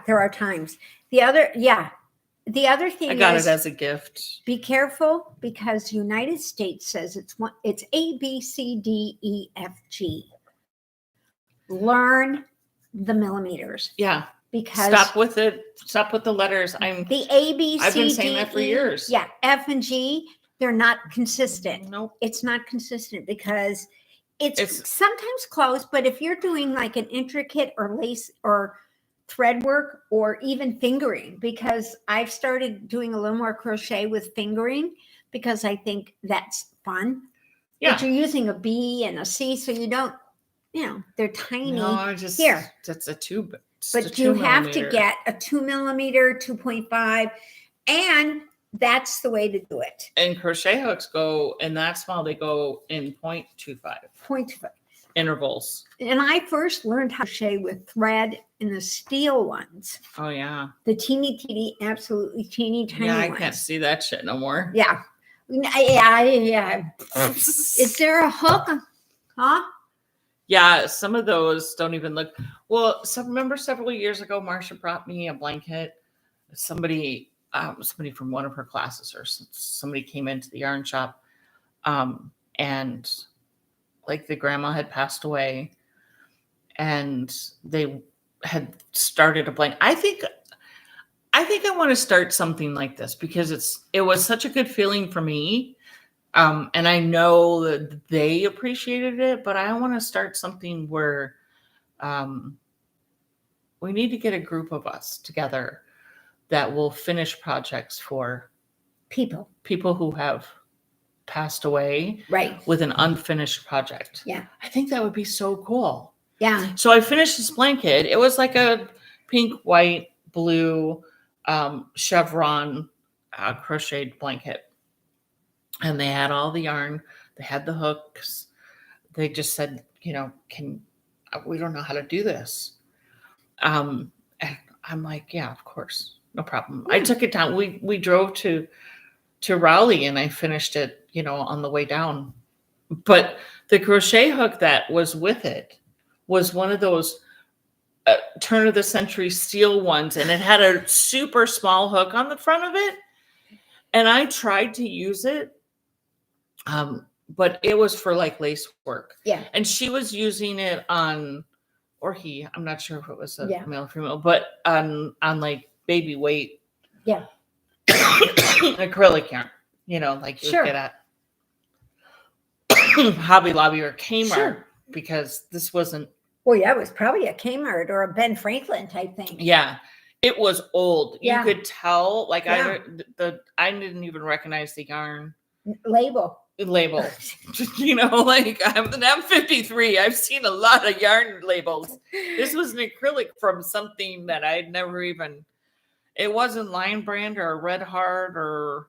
There are times. The other thing
I got it as a gift.
Be careful because the United States says it's A, B, C, D, E, F, G. Learn the millimeters.
Yeah.
Because
stop with the letters.
The A, B, C,
I've been saying
D,
that for
E,
years.
Yeah, F and G, they're not consistent.
Nope.
It's not consistent because it's sometimes close, but if you're doing like an intricate or lace or thread work or even fingering, because I've started doing a little more crochet with fingering because I think that's fun.
Yeah.
But you're using a B and a C, so you don't, they're tiny.
No, I just
Here.
That's a tube.
But you have to get a 2 millimeter, 2.5, and that's the way to do it.
And crochet hooks go in that small. They go in 0.25
0.25
intervals.
And I first learned how to crochet with thread in the steel ones.
Oh yeah.
The teeny, absolutely teeny tiny
Yeah, I
ones.
can't see that shit no more.
Yeah. Yeah. Is there a hook? Huh?
Yeah, some of those don't even look. Well, remember several years ago, Marcia brought me a blanket. Somebody from one of her classes or somebody came into the yarn shop, and like the grandma had passed away, and they had started a blanket. I think I want to start something like this because it was such a good feeling for me. And I know that they appreciated it, but I want to start something where we need to get a group of us together that will finish projects for
People
who have passed away,
right,
with an unfinished project.
Yeah.
I think that would be so cool.
Yeah.
So I finished this blanket. It was like a pink, white, blue chevron crocheted blanket. And they had all the yarn. They had the hooks. They just said, we don't know how to do this. And I'm like, yeah, of course. No problem. I took it down. We drove to Raleigh and I finished it, on the way down. But the crochet hook that was with it was one of those turn of the century steel ones. And it had a super small hook on the front of it. And I tried to use it. But it was for like lace work.
Yeah.
And she was using it on, or he, I'm not sure if it was a male or female, but on like baby weight.
Yeah.
Acrylic yarn, like you would get at Hobby Lobby or Kmart, because this wasn't.
Well, yeah, it was probably a Kmart or a Ben Franklin type thing.
Yeah. It was old.
Yeah.
You could tell, like I didn't even recognize the yarn label. Like I'm 53. I've seen a lot of yarn labels. This was an acrylic from something that I'd never even. It wasn't Lion Brand or Red Heart or,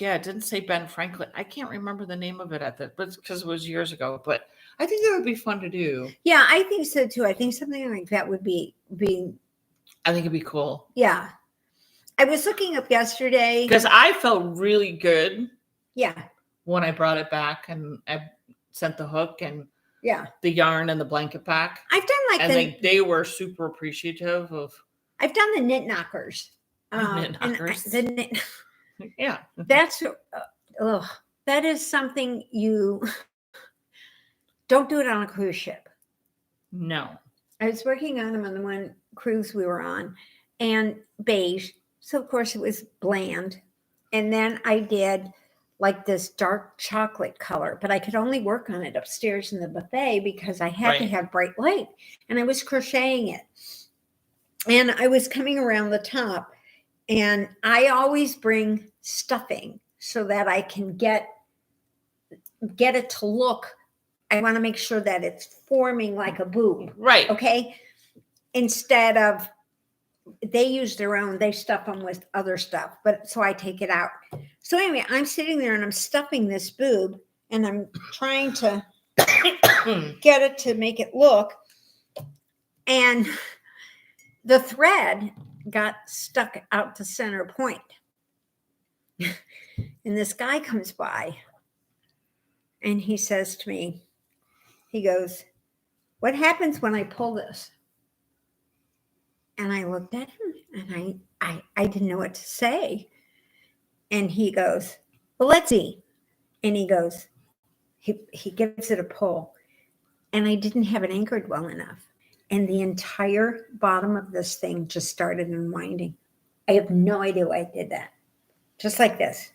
it didn't say Ben Franklin. I can't remember the name of it but because it was years ago. But I think that would be fun to do. Yeah,
I think so too. I think something like that would be.
I think it'd be cool.
Yeah. I was looking up yesterday.
Because I felt really good.
Yeah.
When I brought it back and I sent the hook and the yarn and the blanket back.
I've done
they were super appreciative of.
I've done the knit knockers.
Knit knockers. Yeah.
That's that is something you don't do it on a cruise ship.
No.
I was working on them on the one cruise we were on, and beige. So, of course, it was bland. And then I did like this dark chocolate color, but I could only work on it upstairs in the buffet because I had to have bright light. And I was crocheting it. And I was coming around the top. And I always bring stuffing so that I can get it to look. I want to make sure that it's forming like a boob.
Right.
Okay. Instead of, they use their own, they stuff them with other stuff, but so I take it out. So anyway, I'm sitting there and I'm stuffing this boob and I'm trying to get it to make it look. And the thread got stuck out to center point. And this guy comes by and he says to me, he goes, "What happens when I pull this?" And I looked at him and I didn't know what to say. And he goes, "Well, let's see." And he goes, he gives it a pull. And I didn't have it anchored well enough. And the entire bottom of this thing just started unwinding. I have no idea why I did that. Just like this.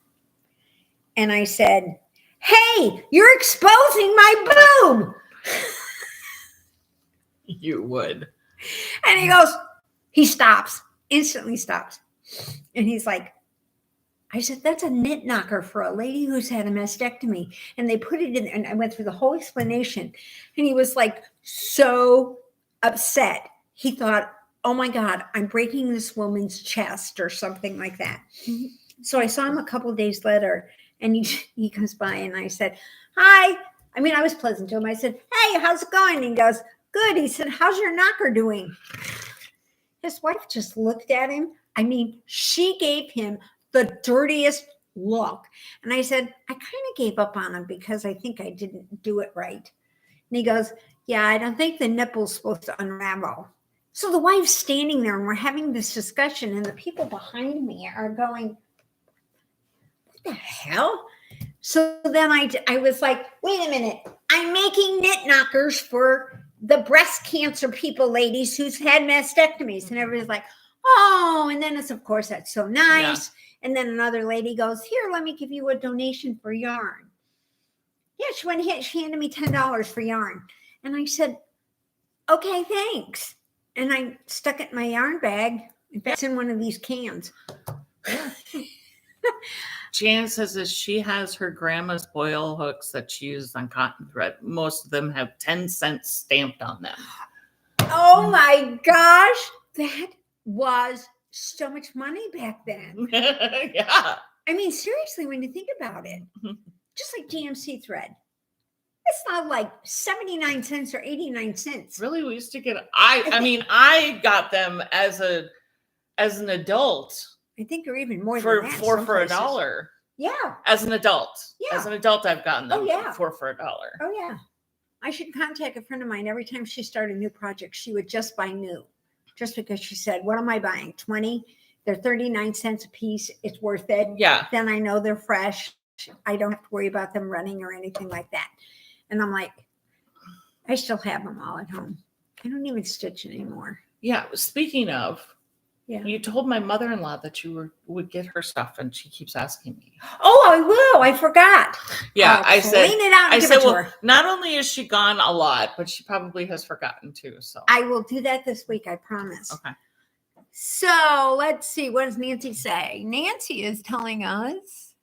And I said, "Hey, you're exposing my boob."
You would.
And he goes, he stops, instantly stops. And he's like, I said, that's a knit knocker for a lady who's had a mastectomy. And they put it in, and I went through the whole explanation. And he was like so upset. He thought, oh my God, I'm breaking this woman's chest or something like that.
Mhm.
So I saw him a couple of days later, and he comes by, and I said, hi. I mean, I was pleasant to him. I said, hey, how's it going? And he goes, good. He said, how's your knocker doing? His wife just looked at him. I mean, she gave him the dirtiest look. And I said, I kind of gave up on him because I think I didn't do it right. And he goes, yeah, I don't think the nipple's supposed to unravel. So the wife's standing there, and we're having this discussion, and the people behind me are going, what the hell? So then I was like, wait a minute. I'm making knit knockers for the breast cancer people, ladies who's had mastectomies. And everybody's like, oh, and then it's, of course, that's so nice. Yeah. And then another lady goes, here, let me give you a donation for yarn. Yeah, she handed me $10 for yarn. And I said, okay, thanks. And I stuck it in my yarn bag. It's in one of these cans.
Jan says that she has her grandma's boil hooks that she used on cotton thread. Most of them have 10 cents stamped on them.
Oh my gosh. That was so much money back then.
Yeah.
I mean, seriously, when you think about it, just like GMC thread, it's not like 79 cents or 89 cents.
Really? We used to get, I got them as an adult.
I think you're even more
for
than that.
For $1.
Yeah.
As an adult.
Yeah.
As an adult, I've gotten them for $1.
Oh, yeah. I should contact a friend of mine. Every time she started a new project, she would just buy new. Just because she said, what am I buying? 20? They're 39 cents a piece. It's worth it.
Yeah.
Then I know they're fresh. I don't have to worry about them running or anything like that. And I'm like, I still have them all at home. I don't even stitch anymore.
Yeah. Speaking of,
yeah,
you told my mother-in-law that you would get her stuff, and she keeps asking me.
Oh, I will. I forgot.
Yeah, I said.
Clean it out. And
I
give
said,
it to
well,
her.
not only is she gone a lot, but she probably has forgotten too. So
I will do that this week. I promise.
Okay.
So let's see. What does Nancy say? Nancy is telling us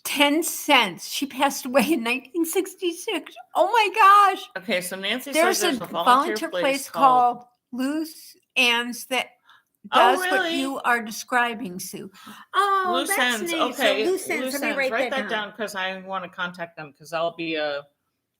10 cents. She passed away in 1966. Oh my gosh.
Okay, so Nancy
there's
says
a volunteer place called Loose Ends that does what you are describing, Sue. Oh,
Loose
that's
Ends.
neat.
Okay,
So Loose Ends. Let me write that down
because I want to contact them because I'll be a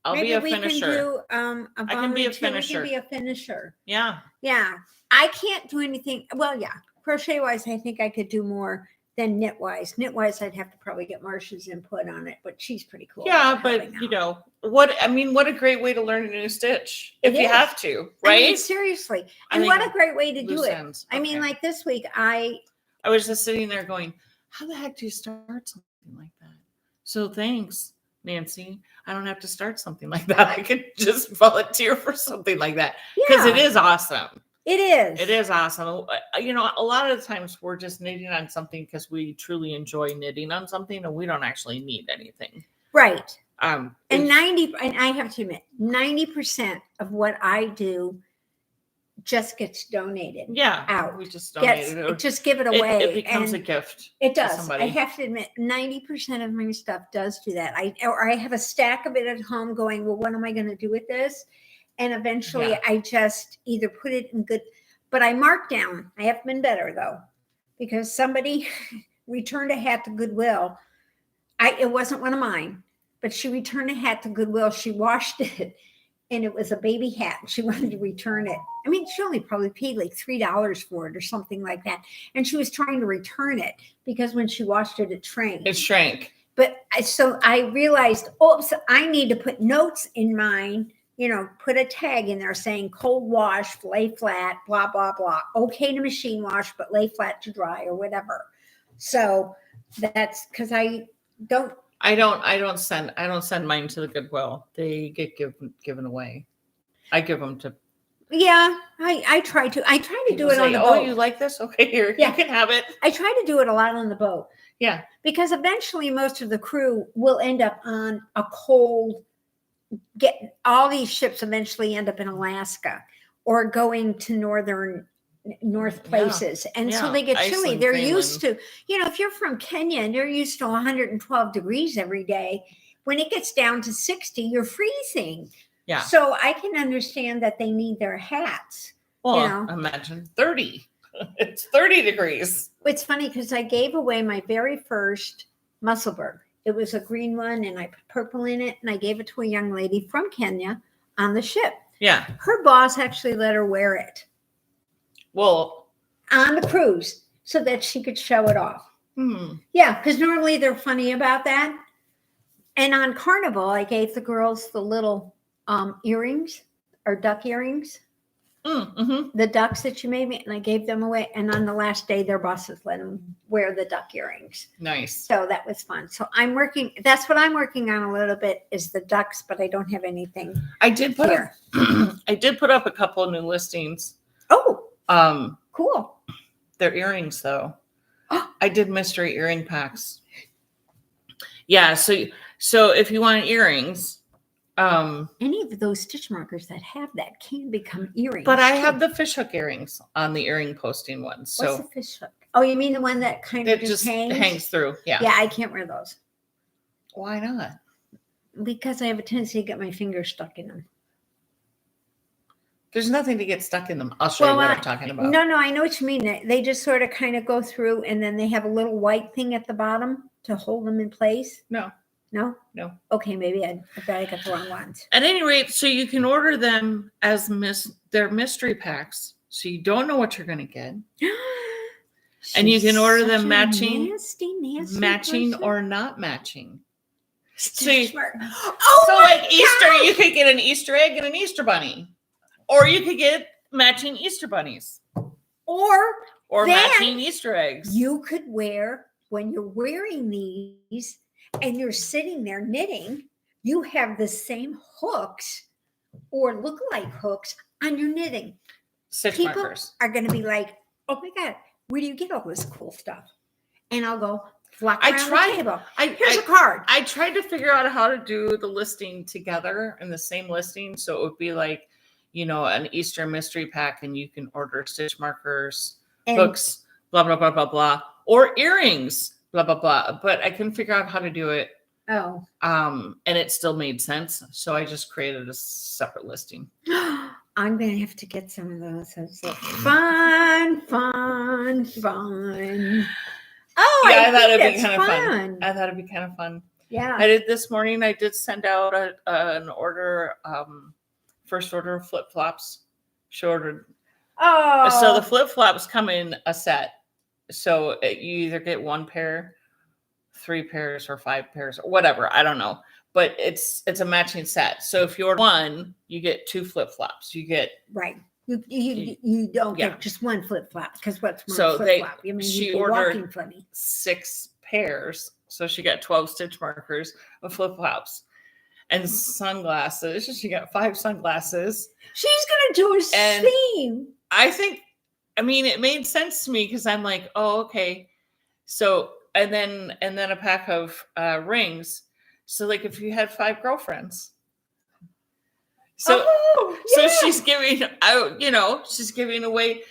Maybe we
finisher.
can do a
I can be a finisher.
We can be a finisher.
Yeah.
Yeah. I can't do anything. Well, yeah. Crochet wise, I think I could do more than knit wise. Knit wise, I'd have to probably get Marcia's input on it, but she's pretty cool.
Yeah, but you know what a great way to learn a new stitch if you have to, right? I mean,
seriously. And what a great way to do it.
Okay.
I mean, like this week, I
was just sitting there going, how the heck do you start something like that? So thanks, Nancy. I don't have to start something like that. I could just volunteer for something like that because it is awesome.
It is.
It is awesome. You know, a lot of the times we're just knitting on something because we truly enjoy knitting on something and we don't actually need anything.
Right.
And
I have to admit, 90% of what I do just gets donated.
Yeah.
Out.
We just donate it.
Just give it away.
It becomes a gift.
It does. I have to admit, 90% of my stuff does do that. I have a stack of it at home going, well, what am I going to do with this? And eventually I just either put it in good, but I mark down. I have been better though, because somebody returned a hat to Goodwill. It wasn't one of mine, but she returned a hat to Goodwill. She washed it and it was a baby hat. She wanted to return it. I mean, she only probably paid like $3 for it or something like that. And she was trying to return it because when she washed it, it shrank.
It shrank.
But so I realized, oops, I need to put notes in mine. You know, put a tag in there saying cold wash, lay flat, blah, blah, blah. Okay to machine wash, but lay flat to dry or whatever. So that's because I don't send mine to the Goodwill. They get given away. I give them to. Yeah, I try to do it on the boat. Oh, you like this? Okay, here, you can have it. I try to do it a lot on the boat. Yeah. Because eventually most of the crew will end up on a cold all these ships eventually end up in Alaska or going to northern north places. And so
Yeah.
they get chilly.
Iceland,
They're
Greenland.
used to, if you're from Kenya and you're used to 112 degrees every day, when it gets down to 60, you're freezing.
Yeah.
So I can understand that they need their hats.
Well, imagine 30. It's 30 degrees.
It's funny because I gave away my very first Musselburgh. It was a green one and I put purple in it, and I gave it to a young lady from Kenya on the ship.
Yeah.
Her boss actually let her wear it.
Well,
on the cruise so that she could show it off. Yeah, because normally they're funny about that. And on Carnival, I gave the girls the little earrings or duck earrings. The ducks that you made me, and I gave them away. And on the last day, their bosses let them wear the duck earrings.
Nice.
So that was fun. So that's what I'm working on a little bit, is the ducks, but I don't have anything.
I did put up a couple of new listings.
Oh, cool.
They're earrings though. I did mystery earring packs. Yeah. So if you want earrings,
any of those stitch markers that have that can become earrings.
But I have the fishhook earrings on the earring posting ones. So
what's the fishhook? Oh, you mean the one that kind of just
hangs through? Yeah.
Yeah, I can't wear those.
Why not?
Because I have a tendency to get my fingers stuck in them.
There's nothing to get stuck in them. I'll show you what I'm talking about.
No, I know what you mean. They just sort of kind of go through, and then they have a little white thing at the bottom to hold them in place.
No.
Okay, maybe I bet I got the wrong ones.
At any rate, so you can order them as they're mystery packs, so you don't know what you're going to get. And you can order them matching
person.
or not matching. So like Easter, you could get an Easter egg and an Easter bunny, or you could get matching Easter bunnies, or matching Easter eggs.
You could wear, when you're wearing these and you're sitting there knitting, you have the same hooks or look-alike hooks on your knitting. People are going to be like, oh my God, where do you get all this cool stuff? And I'll go, Flockaroundthetable. Here's a card.
I tried to figure out how to do the listing together in the same listing. So it would be like, an Easter mystery pack, and you can order stitch markers, hooks, blah, blah, blah, blah, blah, or earrings, blah, blah, blah. But I couldn't figure out how to do it.
Oh.
And it still made sense. So I just created a separate listing.
I'm going to have to get some of those. It's like fun. Oh,
yeah, I thought it'd be kind of fun. I thought it'd be kind of fun.
Yeah.
I did this morning. I did send out an order, first order of flip-flops. She ordered.
Oh.
So the flip-flops come in a set. So you either get 1 pair, 3 pairs, or 5 pairs, or whatever. I don't know. But it's a matching set. So if you order 1, you get 2 flip-flops. You get
right. You don't get just 1 flip-flop, because what's one flip-flop?
She ordered 6 pairs. So she got 12 stitch markers of flip-flops and sunglasses. She got 5 sunglasses.
She's going to do a theme.
I think, it made sense to me, because I'm like, oh, okay. So, and then a pack of rings. So like if you had 5 girlfriends. So she's giving out, she's giving away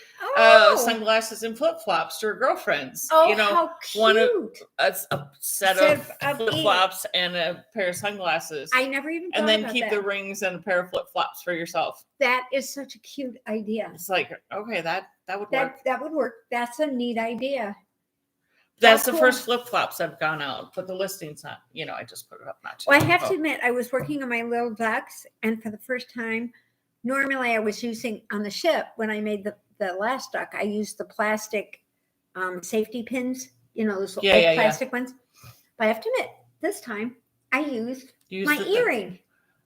sunglasses and flip-flops to her girlfriends.
Oh, how cute.
A set of flip-flops and a pair of sunglasses.
I never even thought
about that. And then keep
that.
the rings and a pair of flip-flops for yourself.
That is such a cute idea.
It's like, okay, that would work.
That would work. That's a neat idea.
That's the first flip-flops that have gone out, but the listing's not, I just put it up.
Well, I have to admit, I was working on my little ducks, and for the first time, normally I was using on the ship, when I made the last duck, I used the plastic safety pins, those old plastic ones. But I have to admit, this time I used my earring.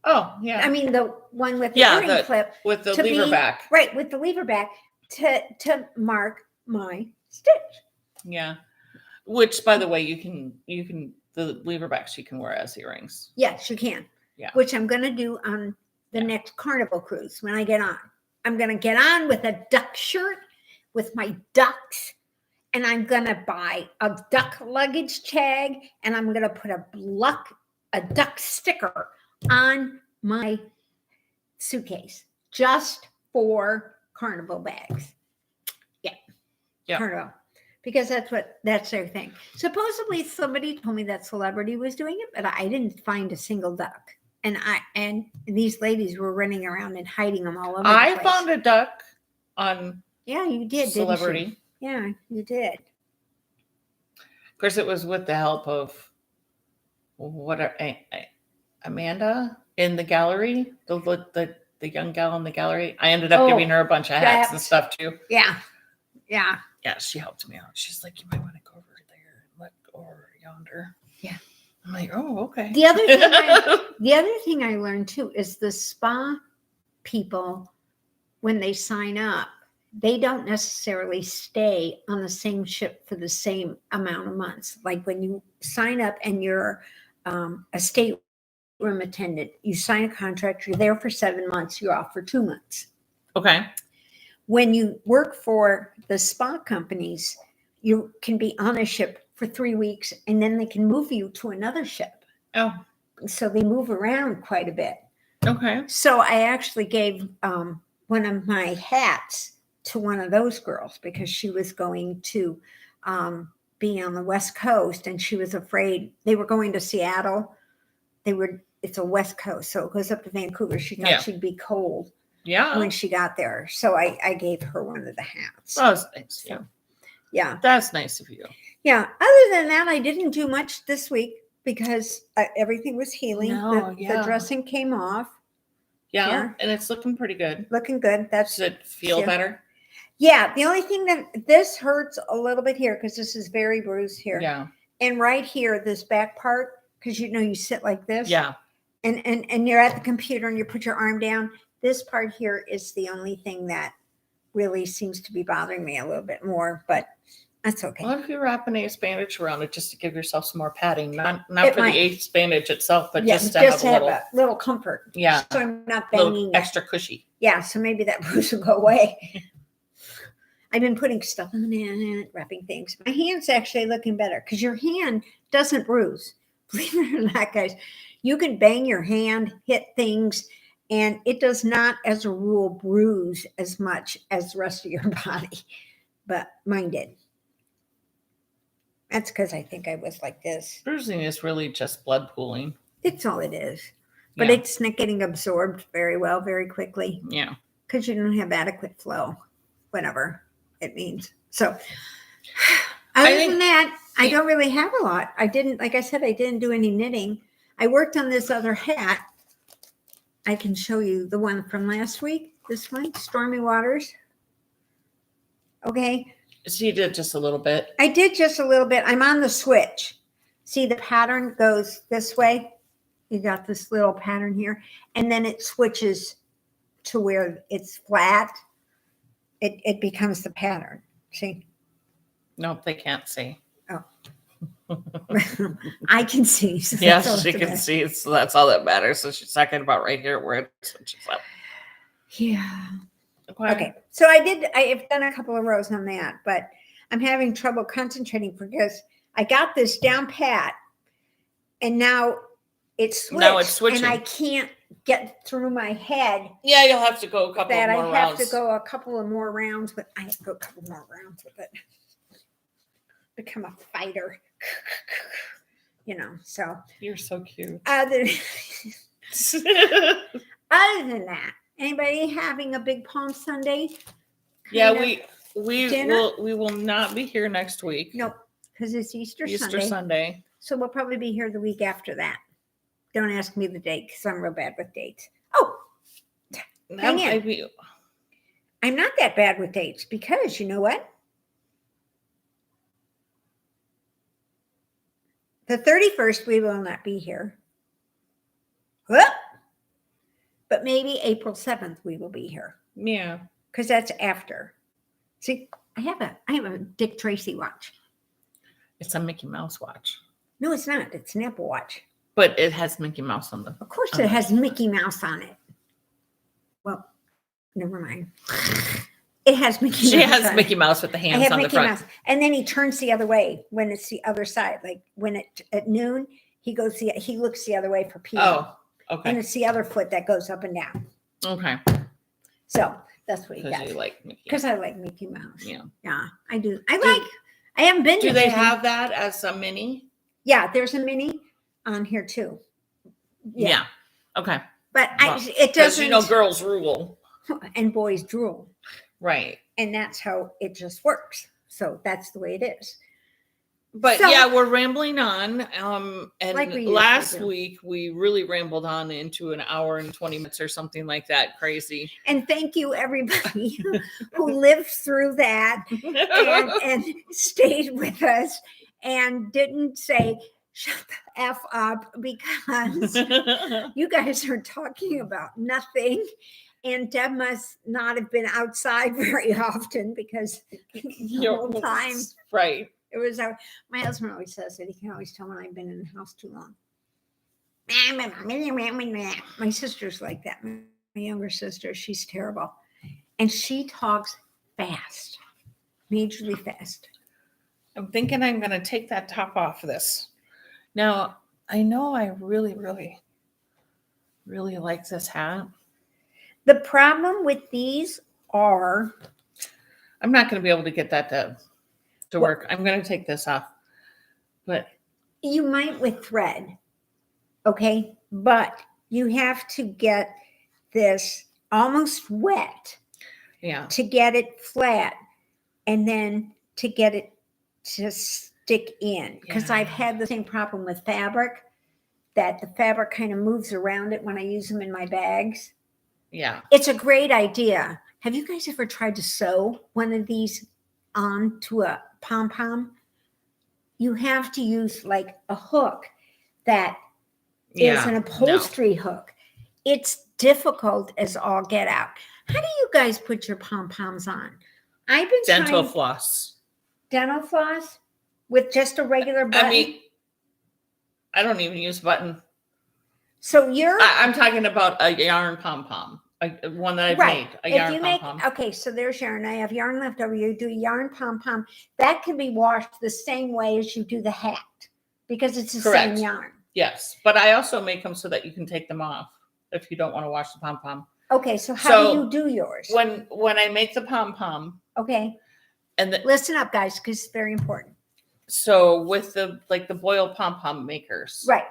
Oh, yeah.
The one with the earring clip.
With the lever back.
Right, with the lever back to mark my stitch.
Yeah. Which, by the way, you can the lever backs you can wear as earrings.
Yes, you can.
Yeah.
Which I'm going to do on the next Carnival cruise when I get on. I'm going to get on with a duck shirt with my ducks, and I'm going to buy a duck luggage tag, and I'm going to put a duck sticker on my suitcase just for Carnival bags.
Yeah.
Carnival. Because that's their thing. Supposedly somebody told me that celebrity was doing it, but I didn't find a single duck. And these ladies were running around and hiding them all over the
I
place.
found a duck on
Yeah, you did,
Celebrity.
didn't you? Yeah, you did.
Of course, it was with the help of Amanda in the gallery, the young gal in the gallery. I ended up giving her a bunch of hats and stuff too.
Yeah.
Yeah, she helped me out. She's like, you might want to go over there and look over yonder.
Yeah.
I'm like, oh, okay.
The other thing I learned too is the spa people, when they sign up, they don't necessarily stay on the same ship for the same amount of months. Like when you sign up and you're a state room attendant, you sign a contract, you're there for 7 months, you're off for 2 months.
Okay.
When you work for the spa companies, you can be on a ship for 3 weeks and then they can move you to another ship.
Oh,
So they move around quite a bit.
okay.
So I actually gave one of my hats to one of those girls because she was going to be on the West Coast and she was afraid. They were going to Seattle. It's a West Coast, so it goes up to Vancouver. She thought she'd be cold.
Yeah.
When she got there. So I gave her one of the hats.
Oh, that's nice.
So, yeah.
That's nice of you.
Yeah. Other than that, I didn't do much this week because everything was healing.
No,
the dressing came off.
Yeah. And it's looking pretty good.
Looking good.
Does it feel better?
Yeah. The only thing that this hurts a little bit here because this is very bruised here.
Yeah.
And right here, this back part, because you sit like this.
Yeah.
And you're at the computer and you put your arm down. This part here is the only thing that really seems to be bothering me a little bit more, but that's okay.
What if you wrap an ace bandage around it just to give yourself some more padding? Not for the ace bandage itself, but just to have
a little comfort.
Yeah.
So I'm not banging
extra cushy.
Yeah. So maybe that bruise will go away. I've been putting stuff on it, wrapping things. My hand's actually looking better because your hand doesn't bruise. Believe it or not, guys, you can bang your hand, hit things, and it does not, as a rule, bruise as much as the rest of your body. But mine did. That's because I think I was like this.
Bruising is really just blood pooling.
It's all it is. But it's not getting absorbed very well, very quickly.
Yeah.
Because you don't have adequate flow, whatever it means. So other than that, I don't really have a lot. I didn't, like I said, I didn't do any knitting. I worked on this other hat. I can show you the one from last week. This one, Stormy Waters. Okay.
So you did just a little bit.
I did just a little bit. I'm on the switch. See, the pattern goes this way. You got this little pattern here. And then it switches to where it's flat. It becomes the pattern. See?
Nope, they can't see.
Oh. I can see. So
yes, she can see. So that's all that matters. So she's talking about right here where it switches up.
Yeah. Okay. So I've done a couple of rows on that, but I'm having trouble concentrating because I got this down pat and now it's switched.
Now it's switching.
And I can't get through my head.
Yeah, you'll have to go a couple more rounds.
I have to go a couple of more rounds, but I have to go a couple more rounds with it. Become a fighter. So.
You're so cute.
Other than that, anybody having a big Palm Sunday?
Yeah, we will not be here next week.
Nope, because it's Easter
Sunday. Sunday.
So we'll probably be here the week after that. Don't ask me the date because I'm real bad with dates. Oh, hang in. I'm not that bad with dates because you know what? The 31st, we will not be here. Whoop. But maybe April 7th, we will be here.
Yeah.
Because that's after. See, I have a Dick Tracy watch.
It's a Mickey Mouse watch.
No, it's not. It's an Apple Watch.
But it has Mickey Mouse on the.
Of course, it has Mickey Mouse on it. Well, never mind. It has Mickey Mouse.
She has Mickey Mouse with the hands on the front. Mouse.
And then he turns the other way when it's the other side. Like when at noon, he looks the other way for Peter.
Oh, okay.
And it's the other foot that goes up and down.
Okay.
So That's what he
Because
got.
you like Mickey.
Because I like Mickey Mouse.
Yeah.
Yeah, I do. I haven't been to
Do they
Disney.
have that as a mini?
Yeah, there's a mini on here too.
Yeah. Okay.
But
Well,
it
Because
doesn't.
girls rule.
And boys drool.
Right.
And that's how it just works. So that's the way it is.
But
So-
yeah, we're rambling on. And
Like we usually
last
do.
week we really rambled on into an hour and 20 minutes or something like that. Crazy.
And thank you everybody who lived through that and stayed with us and didn't say shut the F up because you guys are talking about nothing. And Deb must not have been outside very often because the whole time
Right.
it was out. My husband always says that he can always tell when I've been in the house too long. My sister's like that. My younger sister, she's terrible. And she talks fast, majorly fast.
I'm thinking I'm going to take that top off this. Now, I know I really, really, really like this hat.
The problem with these are
I'm not going to be able to get that to work. I'm going to take this off. But
you might with thread, okay? But you have to get this almost wet
yeah.
to get it flat and then to get it to stick in. Because I've had the same problem with fabric, that the fabric kind of moves around it when I use them in my bags.
Yeah.
It's a great idea. Have you guys ever tried to sew one of these onto a pom-pom? You have to use like a hook that is an upholstery hook. It's difficult as all get out. How do you guys put your pom-poms on? I've been
Dental floss.
Dental floss with just a regular button.
I mean, I don't even use button.
So you're
I'm talking about a yarn pom-pom. One that I've made. A yarn pom-pom.
Okay, so there's yarn. I have yarn left over. You do a yarn pom-pom. That can be washed the same way as you do the hat because it's the same yarn.
Yes, but I also make them so that you can take them off if you don't want to wash the pom-pom.
Okay, so how do you do yours?
When I make the pom-pom.
Okay.
And
listen up, guys, because it's very important.
So with the boil pom-pom makers.
Right.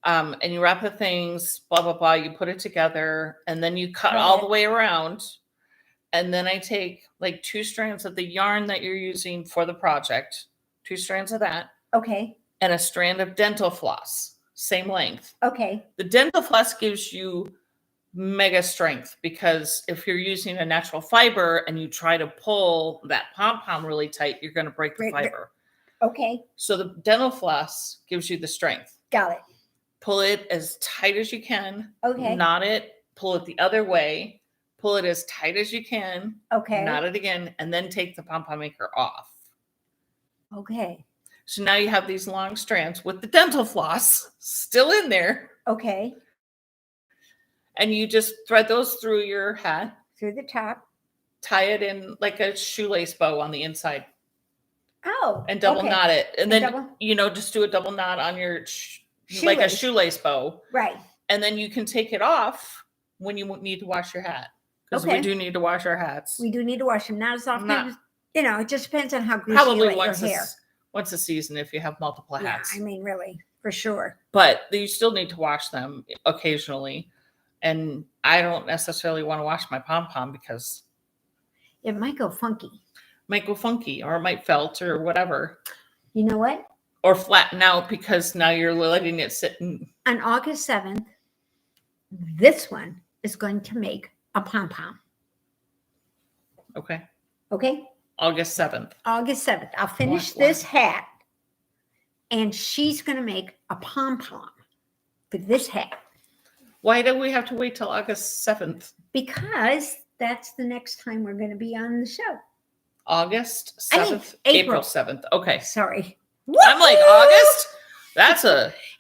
And you wrap the things, blah, blah, blah. You put it together and then you cut all the way around. And then I take like 2 strands of the yarn that you're using for the project, 2 strands of that.
Okay.
And a strand of dental floss, same length.
Okay.
The dental floss gives you mega strength because if you're using a natural fiber and you try to pull that pom-pom really tight, you're going to break the fiber.
Okay.
So the dental floss gives you the strength.
Got it.
Pull it as tight as you can.
Okay.
Knot it. Pull it the other way. Pull it as tight as you can.
Okay.
Knot it again. And then take the pom-pom maker off.
Okay.
So now you have these long strands with the dental floss still in there.
Okay.
And you just thread those through your hat.
Through the top.
Tie it in like a shoelace bow on the inside.
Oh.
And double knot it. And then, just do a double knot on your like a shoelace bow.
Right.
And then you can take it off when you need to wash your hat. Because we do need to wash our hats.
We do need to wash them. Not as often as, it just depends on how greasy you let your hair.
Once a season if you have multiple hats.
Yeah, I mean, really, for sure.
But you still need to wash them occasionally. And I don't necessarily want to wash my pom-pom because
it might go funky.
Or it might felt or whatever.
You know what?
Or flatten out because now you're letting it sit.
On August 7th, this one is going to make a pom-pom.
Okay.
Okay?
August 7th.
August 7th. I'll finish this hat and she's going to make a pom-pom for this hat.
Why do we have to wait till August 7th?
Because that's the next time we're going to be on the show.
August 7th? April 7th. Okay.
Sorry.
I'm like, August?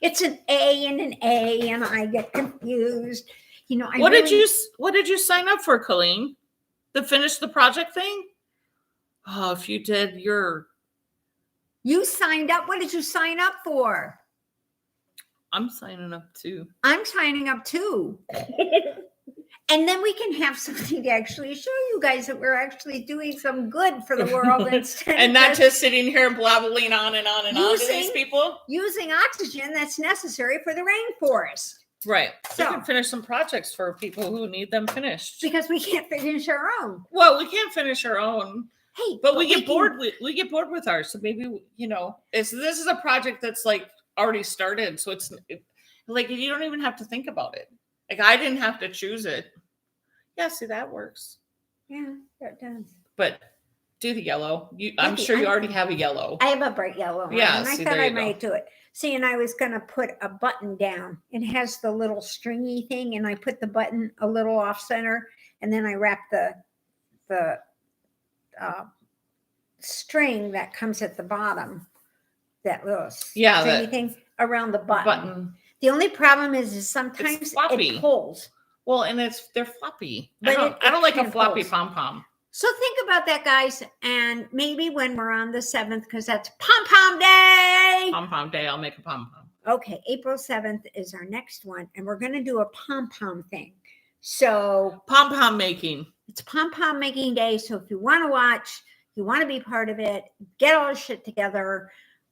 It's an A and an A, and I get confused.
What did you sign up for, Colleen? To finish the project thing? Oh, if you did,
you signed up. What did you sign up for?
I'm signing up too.
I'm signing up too. And then we can have something to actually show you guys that we're actually doing some good for the world instead
And
of
not just sitting here blabbling on and on and on to these people.
using oxygen that's necessary for the rainforest.
Right.
So-
So we can finish some projects for people who need them finished.
Because we can't finish our own.
Well, we can't finish our own,
Hey,
but we get bored with ours. So maybe, this is a project that's like already started. So it's like you don't even have to think about it. Like I didn't have to choose it. Yeah, see that works.
Yeah, that does.
But do the yellow. I'm sure you already have a yellow.
I have a bright yellow one,
Yeah,
and I
see,
thought
there
I
you go.
might do it. See, and I was going to put a button down. It has the little stringy thing, and I put the button a little off center, and then I wrap the string that comes at the bottom, that little stringy thing around the button. The only problem is sometimes
floppy.
it pulls.
Well, and they're floppy.
But
I don't like a
kinda
floppy
pulls.
pom-pom.
So think about that, guys, and maybe when we're on the 7th, because that's Pom-Pom Day.
Pom-pom day, I'll make a pom-pom.
Okay, April 7th is our next one, and we're going to do a pom-pom thing. So
Pom-pom making.
it's pom-pom making day, so if you want to watch, you want to be part of it, get all the shit together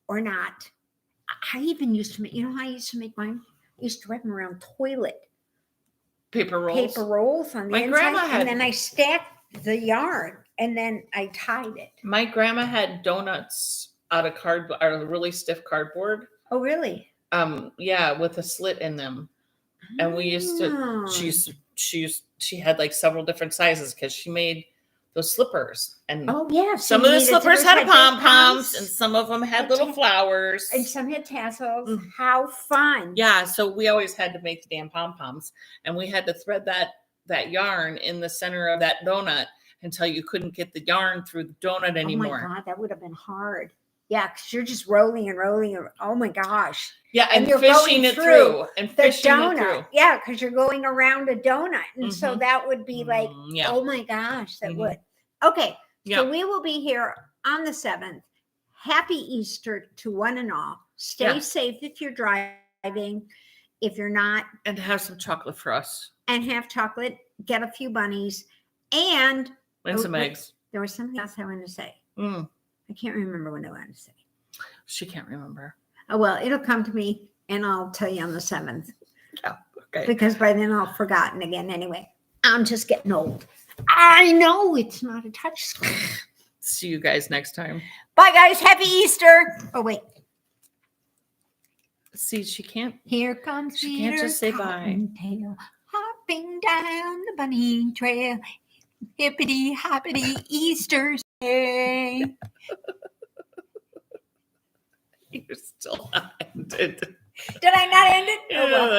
or not. I even used to make, how I used to make mine? I used to wrap them around toilet
Paper rolls.
paper rolls on the
My
inside,
grandma had-
and then I stacked the yarn, and then I tied it.
My grandma had donuts out of really stiff cardboard.
Oh, really?
Yeah, with a slit in them. And we used to,
Oh.
she had like several different sizes because she made those slippers. And
Oh, yeah.
some of the slippers had pom-poms and some of them had little flowers.
And some had tassels.
Mm.
How fun.
Yeah, so we always had to make the damn pom-poms. And we had to thread that yarn in the center of that donut until you couldn't get the yarn through the donut anymore.
Oh, my God. That would have been hard. Yeah, because you're just rolling and rolling. Oh, my gosh.
Yeah, and
you're
fishing
going
it
through
through. And
The
fishing it
donut.
through.
Yeah, because you're going around a donut. And so
Mhm.
that would be like,
Yeah.
oh, my gosh, that
Mhm.
would. Okay.
Yeah.
So we will be here on the 7th. Happy Easter to one and all. Stay
Yeah.
safe if you're driving. If you're not,
And have some chocolate for us.
and have chocolate, get a few bunnies. And
And some
wait,
eggs.
there was something else I wanted to say.
Mm,
I can't remember what I wanted to say.
she can't remember.
Oh, well, it'll come to me and I'll tell you on the 7th
Yeah. Okay.
because by then I'll have forgotten again anyway. I'm just getting old. I know it's not a touch screen.
See you guys next time.
Bye, guys. Happy Easter. Oh, wait.
See, she can't.
Here comes
She can't
Peter
just say bye.
Cottontail, hopping down the bunny trail. Hippity hoppity Easter day.
You're still not ended.
Did I not end it? Oh, well.
Yeah.